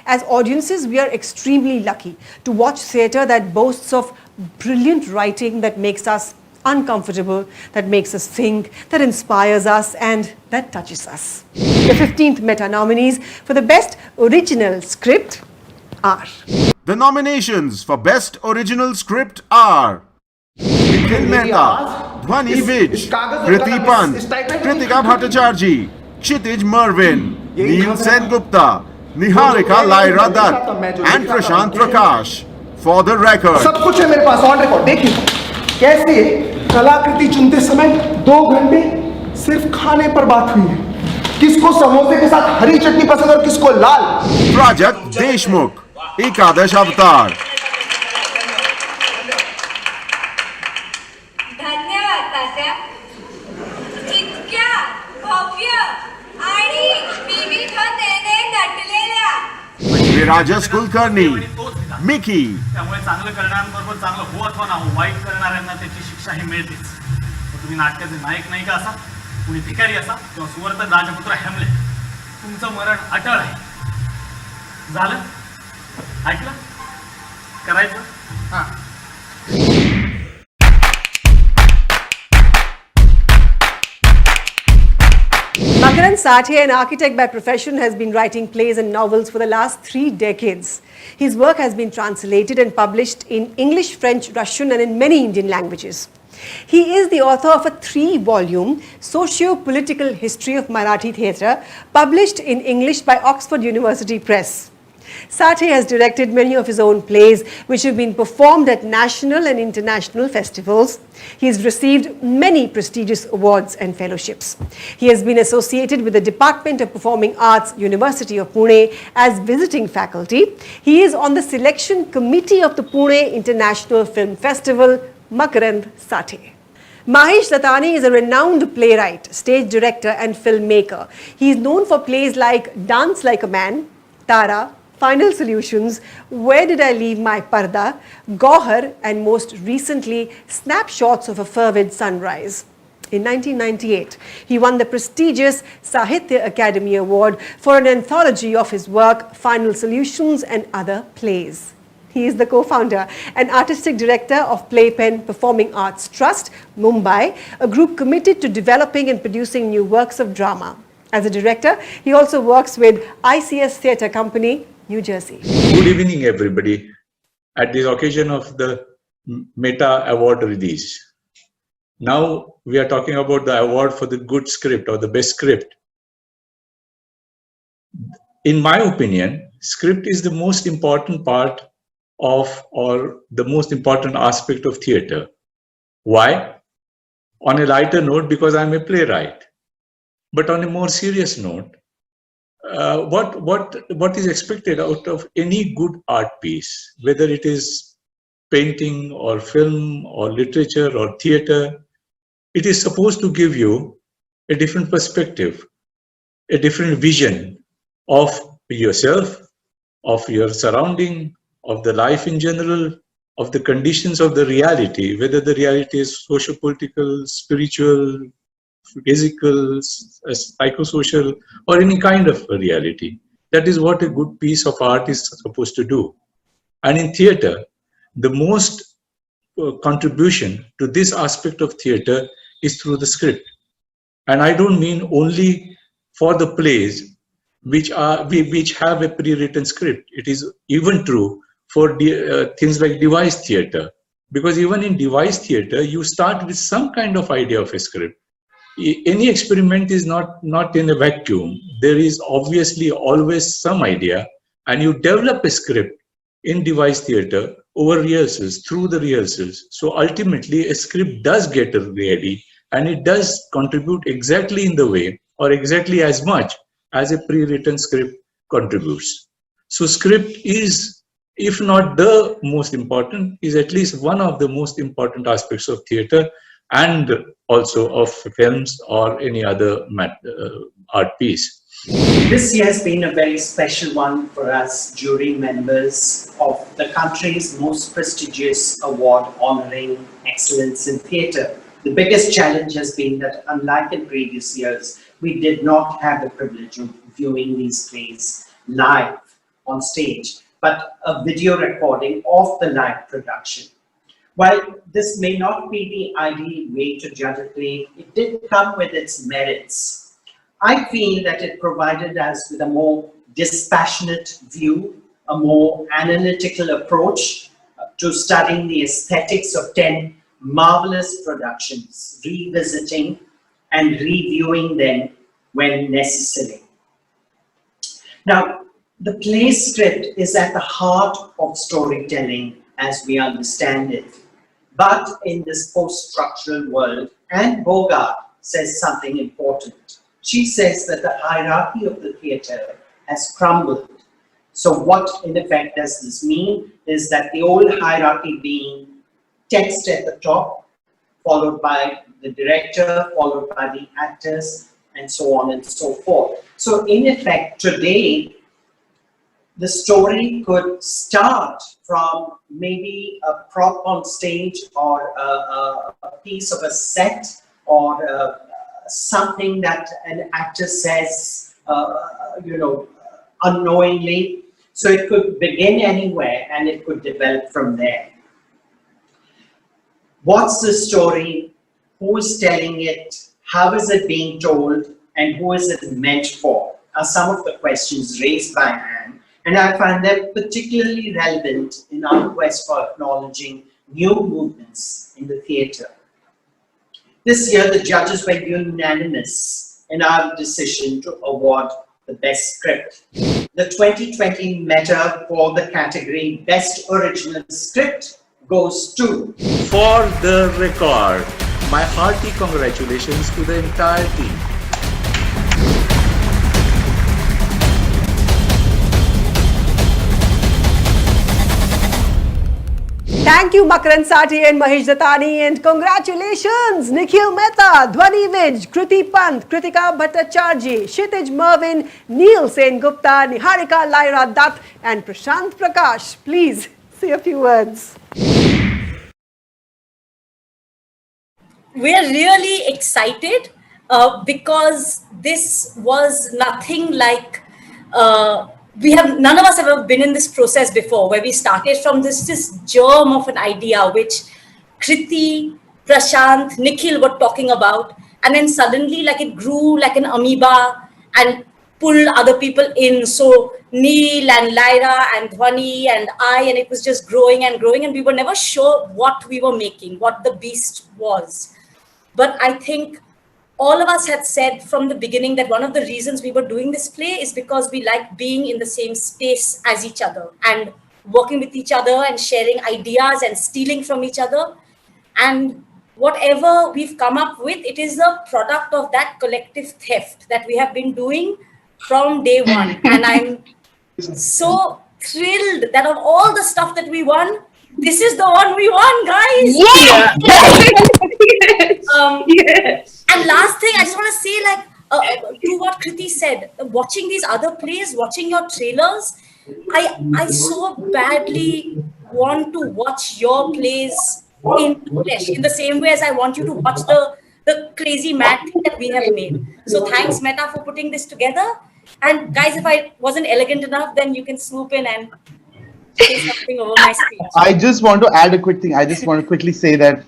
As audiences, we are extremely lucky to watch theatre that boasts of brilliant writing that makes us uncomfortable, that makes us think, that inspires us, and that touches us. The 15th META nominees for the Best Original Script are... The nominations for Best Original Script are Nikhil Mehta, Dhwani Vij, Kriti Pant, Kritika Bhattacharjee, Kshitij Mervin, Neil Sengupta, Niharika Lyra Dutt, and Prashant Prakash. For the record, सब कुछ है मेरे pass on record. देखिए कैसे कलाकृति चुनते समय 2 घंटे सिर्फ खाने पर बात हुई है. किसको समोसे के साथ हरी चटनी पसंद और किसको लाल. Prajakta Deshmukh, Ekadash Avatar. धन्यवाद तात्या. इतक्या भव्य आणि विविधतेने नटलेल्या Virajas Kulkarni, Mickey. त्यामुळे चांगलं करणाऱ्यांबरोबर चांगलं हो अथवा ना हो, वाईट करणाऱ्यांना त्याची शिक्षा ही मिळतेच. तुम्ही नाटकाचे नायक नायिका असा, कुणी भिकारी असा किंवा सुवर्त राजपुत्र हेमलेट, तुमचं मरण अटळ आहे. झालं? ऐकलं? करायचं? हां. Makaran Sathe, an architect by profession, has been writing plays and novels for the last 3 decades. His work has been translated and published in English, French, Russian, and in many Indian languages. He is the author of a 3-volume socio-political history of Marathi theatre, published in English by Oxford University Press. Sathe has directed many of his own plays, which have been performed at national and international festivals. He has received many prestigious awards and fellowships. He has been associated with the Department of Performing Arts, University of Pune, as visiting faculty. He is on the selection committee of the Pune International Film Festival. Makaran Sathe. Mahesh Latani is a renowned playwright, stage director, and filmmaker. He is known for plays like Dance Like a Man, Tara, Final Solutions, Where Did I Leave My Parda, Gohar, and most recently, Snapshots of a Fervid Sunrise. In 1998, he won the prestigious Sahitya Academy Award for an anthology of his work, Final Solutions and Other Plays. He is the co-founder and artistic director of Playpen Performing Arts Trust, Mumbai, a group committed to developing and producing new works of drama. As a director, he also works with ICS Theatre Company, New Jersey. Good evening, everybody. At the occasion of the META Award release. Now we are talking about the award for the good script or the best script. In my opinion, script is the most important part of or the most important aspect of theatre. Why? On a lighter note, because I'm a playwright. But on a more serious note, what is expected out of any good art piece, whether it is painting or film or literature or theatre, it is supposed to give you a different perspective, a different vision of yourself, of your surrounding, of the life in general, of the conditions of the reality, whether the reality is socio-political, spiritual, physical, psychosocial, or any kind of a reality. That is what a good piece of art is supposed to do. And in theatre, the most contribution to this aspect of theatre is through the script. And I don't mean only for the plays which have a pre-written script. It is even true for things like device theatre, because even in device theatre, you start with some kind of idea of a script. Any experiment is not in a vacuum. There is obviously always some idea, and you develop a script in device theatre over rehearsals, through the rehearsals. So ultimately, a script does get ready, and it does contribute exactly in the way or exactly as much as a pre-written script contributes. So script is, if not the most important, is at least one of the most important aspects of theatre and also of films or any other art piece. This year has been a very special one for us, jury members of the country's most prestigious award honoring excellence in theatre. The biggest challenge has been that, unlike in previous years, we did not have the privilege of viewing these plays live on stage, but a video recording of the live production. While this may not be the ideal way to judge a play, it did come with its merits. I feel that it provided us with a more dispassionate view, a more analytical approach to studying the aesthetics of 10 marvelous productions, revisiting and reviewing them when necessary. Now, the play script is at the heart of storytelling as we understand it. But in this post-structural world, and Bogart says something important. She says that the hierarchy of the theatre has crumbled. So what in effect does this mean is that the old hierarchy being text at the top, followed by the director, followed by the actors, and so on and so forth. So in effect, today, the story could start from maybe a prop on stage or a piece of a set or something that an actor says, unknowingly. So it could begin anywhere and it could develop from there. What's the story? Who is telling it? How is it being told? And who is it meant for? Are some of the questions raised by Anne. And I find them particularly relevant in our quest for acknowledging new movements in the theatre. This year, the judges were unanimous in our decision to award the best script. The 2020 META for the category Best Original Script goes to... For the record, my hearty congratulations to the entire team. Thank you, Makaran Sati and Mahesh Datani, and congratulations, Nikhil Mehta, Dhwani Vij, Kriti Pant, Kritika Bhattacharjee, Kshitij Mervin, Neil Sen Gupta, Niharika Lyra Dutt, and Prashant Prakash. Please say a few words. We're really excited because this was nothing like none of us have ever been in this process before, where we started from this germ of an idea which Kriti, Prashant, Nikhil were talking about, and then suddenly like it grew like an amoeba and pulled other people in. So Neil and Lyra and Dhwani and and it was just growing and growing, and we were never sure what we were making, what the beast was. But I think all of us had said from the beginning that one of the reasons we were doing this play is because we like being in the same space as each other and working with each other and sharing ideas and stealing from each other. And whatever we've come up with, it is a product of that collective theft that we have been doing from day one. And I'm so thrilled that of all the stuff that we won, this is the one we won, guys. Yeah. And last thing, I just want to say, like, to what Kriti said, watching these other plays, watching your trailers, I so badly want to watch your plays in flesh, in the same way as I want you to watch the crazy mad thing that we have made. So thanks, Meta, for putting this together. And guys, if I wasn't elegant enough, then you can swoop in and say something over my speech. I just want to add a quick thing. I just want to quickly say that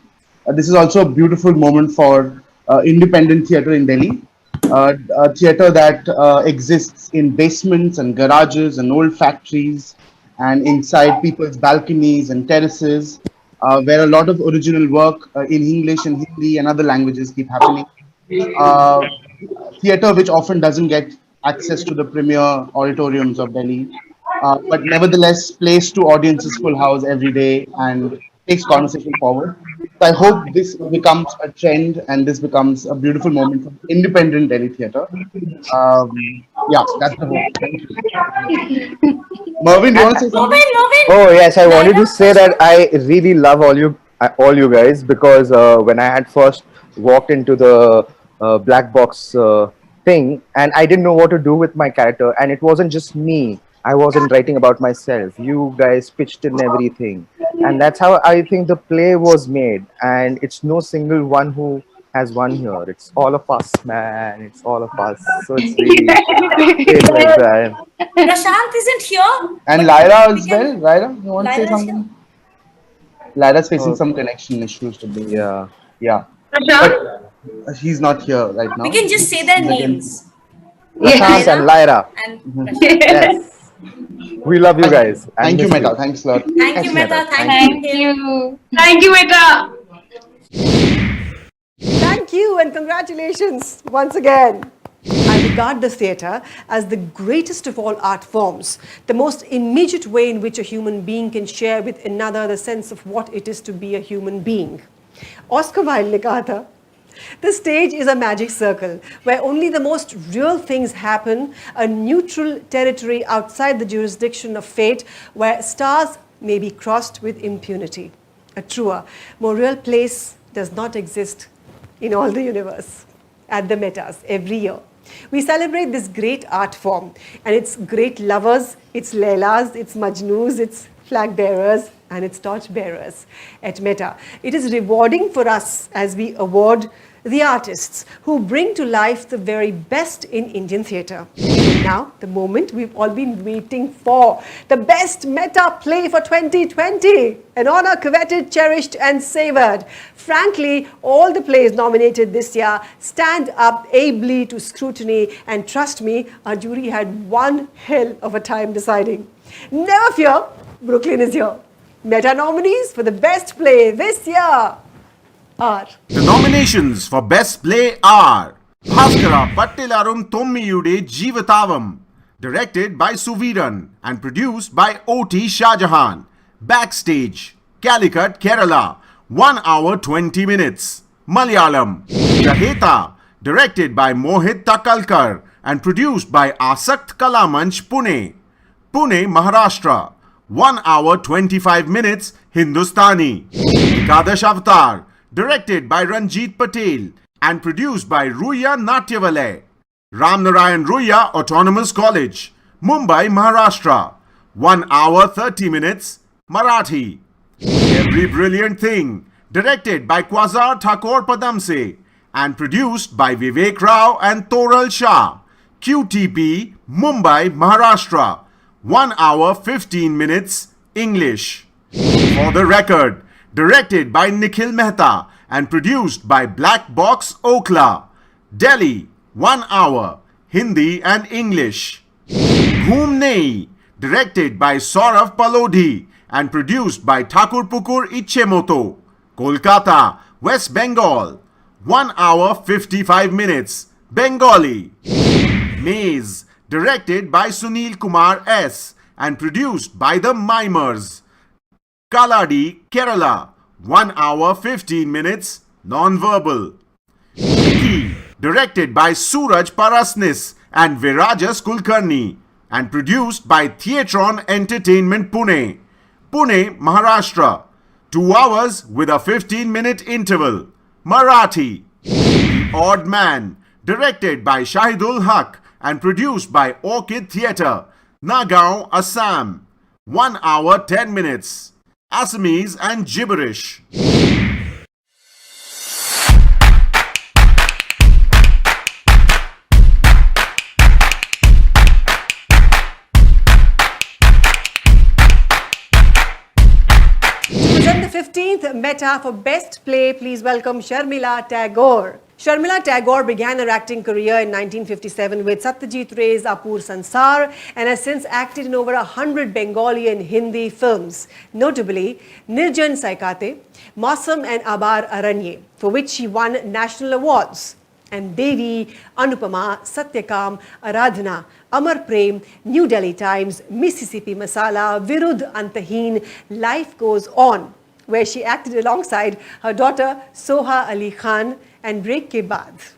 this is also a beautiful moment for independent theatre in Delhi. A theatre that exists in basements and garages and old factories and inside people's balconies and terraces, where a lot of original work in English and Hindi and other languages keep happening. Theatre which often doesn't get access to the premier auditoriums of Delhi, but nevertheless plays to audiences full house every day and takes conversation forward. So I hope this becomes a trend and this becomes a beautiful moment for independent Delhi theatre. Yeah, that's the hope. Thank you. Mervyn, do you want to say something? Oh yes, I wanted to say that I really love all you guys, because when I had first walked into the black box thing, and I didn't know what to do with my character, and it wasn't just me. I wasn't writing about myself. You guys pitched in everything, and that's how I think the play was made. And it's no single one who has won here. It's all of us, man. It's all of us. So it's really great like that. Prashant isn't here. And Lyra as well. Lyra, you want to say Lyra's something? Lyra's facing some connection issues today. Yeah. Yeah. Prashant? But he's not here right now. We can just say their names. Prashant and Lyra. And Yes. We love you guys. Thank you, Meta. Thanks a lot. Thank you, Meta. Thank you. Thank you, Meta. Thank you and congratulations once again. I regard the theatre as the greatest of all art forms, the most immediate way in which a human being can share with another the sense of what it is to be a human being. Oscar Wilde ne kaha tha, the stage is a magic circle where only the most real things happen, a neutral territory outside the jurisdiction of fate where stars may be crossed with impunity. A truer, more real place does not exist in all the universe. At the Metas every year, we celebrate this great art form and its great lovers, its Lailas, its Majnoos, its flag bearers and its torch bearers. At Meta, it is rewarding for us as we award the artists who bring to life the very best in Indian theatre. Now, the moment we've all been waiting for, the best Meta play for 2020, an honor coveted, cherished and savoured. Frankly, all the plays nominated this year stand up ably to scrutiny, and trust me, our jury had one hell of a time deciding. Never fear, Brooklyn is here. Meta nominees for the best play this year are... The nominations for Best Play are Bhaskara Pattilarum Tommiyude Jeevatavam, directed by Suviran and produced by O.T. Shahjahan. Backstage, Calicut, Kerala, 1 hour 20 minutes. Malayalam, Jaheta, directed by Mohit Takalkar and produced by Asakt Kalamanch, Pune. Pune, Maharashtra, 1 hour 25 minutes. Hindustani, Ekadash Avatar, directed by Ranjit Patel and produced by Ruya Natyavale. Ramnarayan Ruya Autonomous College, Mumbai, Maharashtra, 1 hour 30 minutes. Marathi, Every Brilliant Thing, directed by Quasar Thakur Padamse and produced by Vivek Rao and Toral Shah. QTP, Mumbai, Maharashtra, 1 hour 15 minutes. English. For the Record, directed by Nikhil Mehta and produced by Black Box Okla. Delhi, 1 hour, Hindi and English. Ghoom Nei, directed by Saurav Palodhi and produced by Thakur Pukur Ichemoto. Kolkata, West Bengal, 1 hour 55 minutes. Bengali. Maze, directed by Sunil Kumar S and produced by the Mimers. Kaladi, Kerala, 1 hour 15 minutes. Non-verbal. Vicky, directed by Suraj Parasnis and Virajas Kulkarni and produced by Theatron Entertainment Pune. Pune, Maharashtra, 2 hours with a 15-minute interval. Marathi, The Odd Man, directed by Shahidul Haq and produced by Orchid Theatre, Nagaon, Assam. 1 hour 10 minutes. Assamese and gibberish. Present the 15th META for Best Play, please welcome Sharmila Tagore. Sharmila Tagore began her acting career in 1957 with Satyajit Ray's Apur Sansar and has since acted in over 100 Bengali and Hindi films, notably Nirjan Saikate, Mausam and Abar Aranye, for which she won national awards, and Devi, Anupama, Satyakam, Aradhana, Amar Prem, New Delhi Times, Mississippi Masala, Virudh Antaheen, Life Goes On, where she acted alongside her daughter Soha Ali Khan and Break Ke Baad.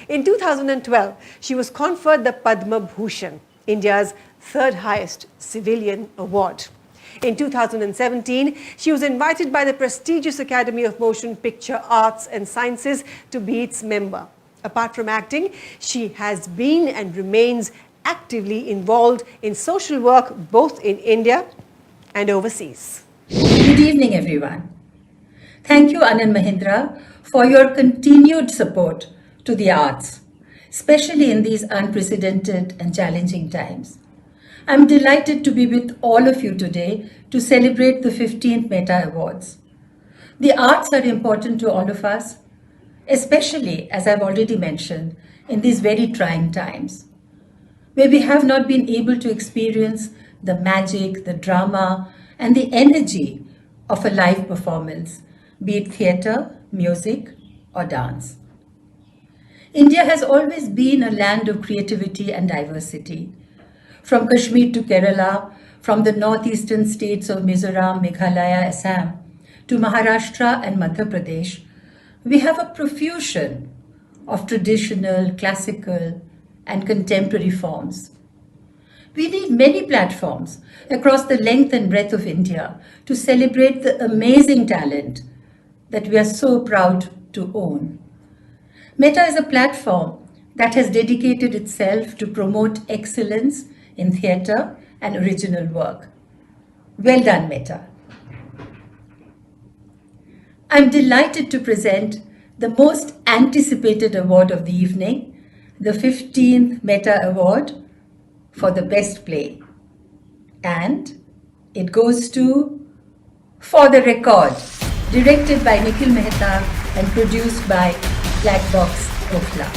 In 2012, she was conferred the Padma Bhushan, India's third highest civilian award. In 2017, she was invited by the prestigious Academy of Motion Picture Arts and Sciences to be its member. Apart from acting, she has been and remains actively involved in social work both in India and overseas. Good evening, everyone. Thank you, Anand Mahindra, for your continued support to the arts, especially in these unprecedented and challenging times. I'm delighted to be with all of you today to celebrate the 15th META Awards. The arts are important to all of us, especially, as I've already mentioned, in these very trying times, where we have not been able to experience the magic, the drama, and the energy of a live performance, be it theatre, music, or dance. India has always been a land of creativity and diversity. From Kashmir to Kerala, from the northeastern states of Mizoram, Meghalaya, Assam, to Maharashtra and Madhya Pradesh, we have a profusion of traditional, classical, and contemporary forms. We need many platforms across the length and breadth of India to celebrate the amazing talent that we are so proud to own. META is a platform that has dedicated itself to promote excellence in theatre and original work. Well done, META. I'm delighted to present the most anticipated award of the evening, the 15th META Award for the Best Play. And it goes to For the Record, directed by Nikhil Mehta and produced by Black Box Ofla.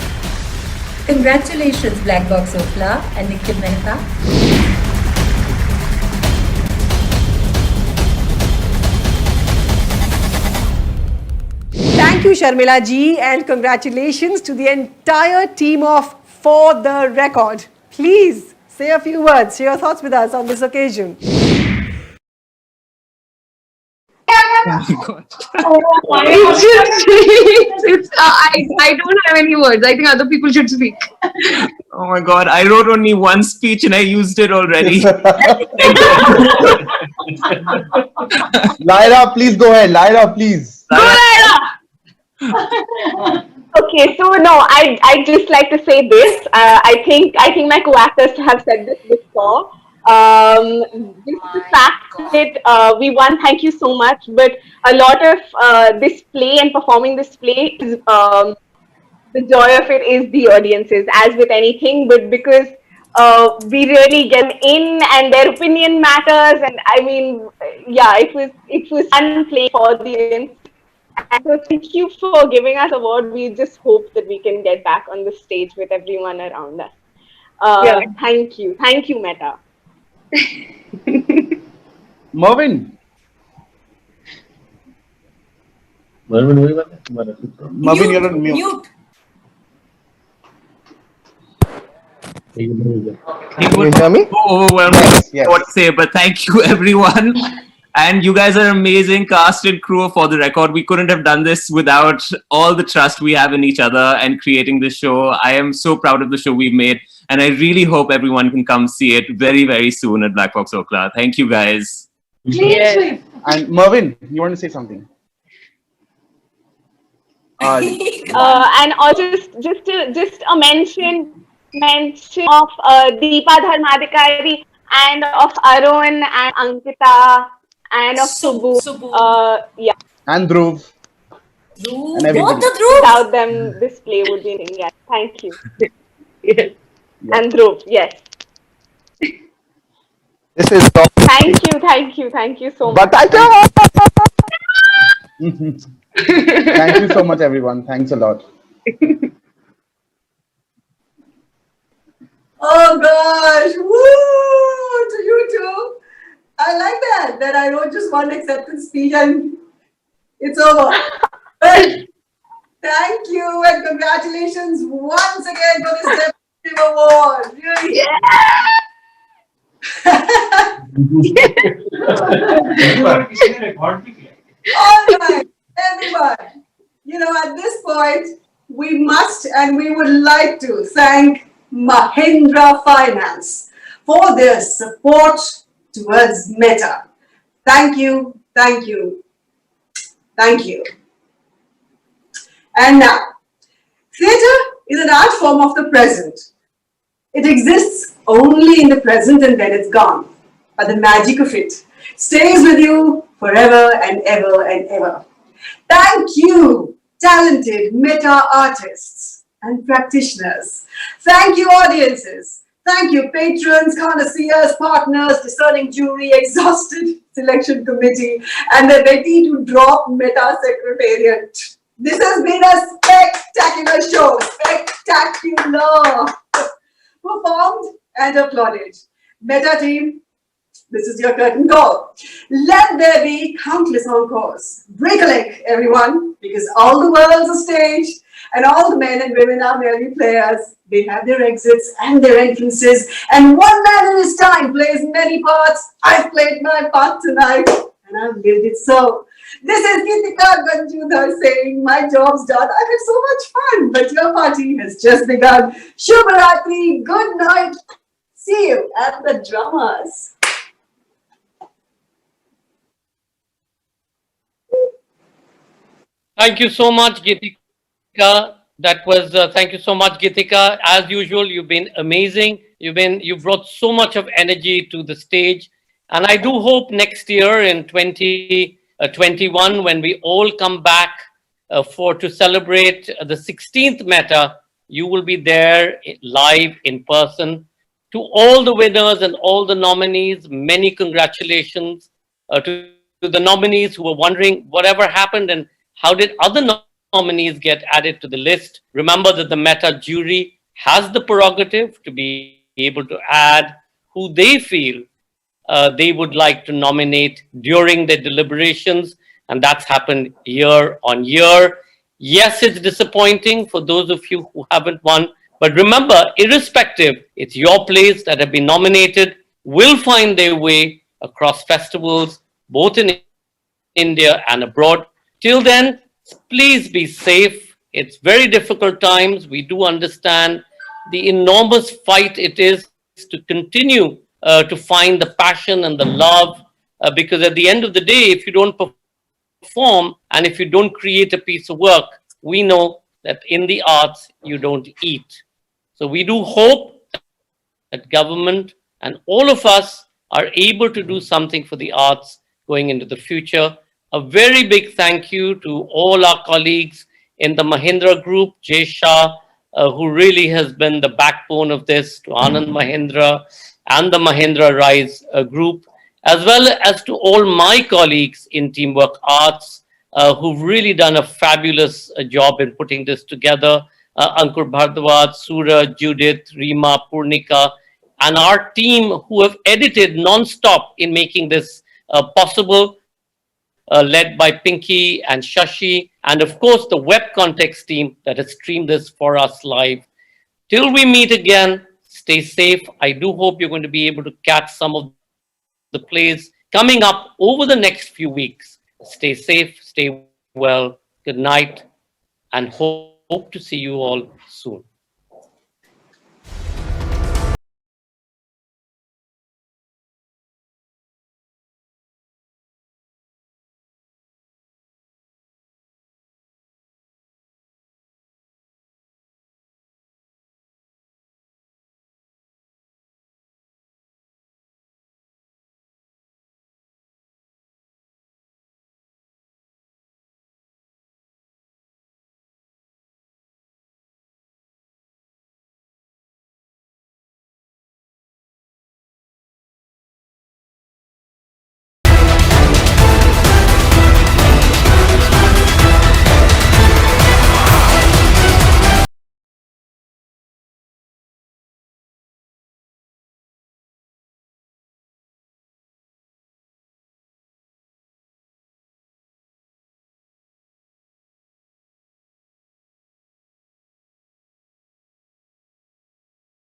Congratulations, Black Box Ofla and Nikhil Mehta. Thank you, Sharmila ji, and congratulations to the entire team of For the Record. Please say a few words, share your thoughts with us on this occasion. I don't have any words. I think other people should speak. Oh my God, I wrote only one speech and I used it already. Lyra, please go ahead. Lyra, please. Okay, so no, I just like to say this. I think my co-actors have said this before. This is the fact that we won. Thank you so much. But a lot of this play and performing this play is the joy of it is the audiences, as with anything. But because we really get in and their opinion matters, and I mean, yeah, it was fun playing for the audience. And so thank you for giving us award. We just hope that we can get back on the stage with everyone around us. Thank you, META. Mervin, you're on mute. It would hear me? overwhelming Yes. what to say, but thank you everyone. And you guys are amazing cast and crew For the Record. We couldn't have done this without all the trust we have in each other and creating this show. I am so proud of the show we've made. And I really hope everyone can come see it very, very soon at Black Box Okla. Thank you guys. And Mervin, you want to say something? And also just a mention of Deepa Dharmadikari and of Arun and Ankita and of Subbu. Yeah. And Dhruv. Dhruv, And everybody. both the Dhruvs. Without them, this play would be nothing. Yeah. Thank you. And Dhruv, yes. This is Thank you so much. Thank you so much, everyone. Thanks a lot. Oh gosh, woo! To you too. I like that I wrote just one acceptance speech and it's over. Thank you and congratulations once again for this Deputy Award. Really. All right, everyone. You know, at this point, we must and we would like to thank Mahindra Finance for their support towards META. Thank you, thank you, thank you. And now, theatre is an art form of the present. It exists only in the present and then it's gone. But the magic of it stays with you forever and ever and ever. Thank you, talented META artists and practitioners. Thank you, audiences. Thank you, patrons, connoisseurs, partners, discerning jury, exhausted selection committee, and the ready to drop META Secretariat. This has been a spectacular show, spectacular. Performed and applauded. META team, this is your curtain call. Let there be countless encores. Break a leg, everyone, because all the world's a stage and all the men and women are merely players. They have their exits and their entrances, and one man in his time plays many parts. I've played my part tonight, and I've lived it so. This is Gitika Ganjudhar saying, my job's done. I've had so much fun, but your party has just begun. Shubharatri, good night. See you at the dramas. Thank you so much, Gitika. That was, thank you so much, Gitika. As usual, you've been amazing. You brought so much of energy to the stage. And I do hope next year in 2021, when we all come back to celebrate the 16th META, you will be there live in person. To all the winners and all the nominees, many congratulations. To the nominees who were wondering whatever happened and how did other nominees get added to the list. Remember that the META jury has the prerogative to be able to add who they feel they would like to nominate during their deliberations, and that's happened year on year. Yes, it's disappointing for those of you who haven't won, but remember, irrespective, it's your plays that have been nominated will find their way across festivals, both in India and abroad. Till then, please be safe. It's very difficult times. We do understand the enormous fight it is to continue to find the passion and the love, because at the end of the day, if you don't perform and if you don't create a piece of work, we know that in the arts, you don't eat. So we do hope that government and all of us are able to do something for the arts going into the future. A very big thank you to all our colleagues in the Mahindra Group, Jay Shah, who really has been the backbone of this, to Anand Mahindra and the Mahindra Rise Group, as well as to all my colleagues in Teamwork Arts, who've really done a fabulous job in putting this together. Ankur Bhardwaj, Suraj, Judith, Rima, Purnika, and our team who have edited non-stop in making this possible, led by Pinky and Shashi, and of course the web context team that has streamed this for us live. Till we meet again, stay safe. I do hope you're going to be able to catch some of the plays coming up over the next few weeks. Stay safe, stay well, good night, and hope to see you all soon.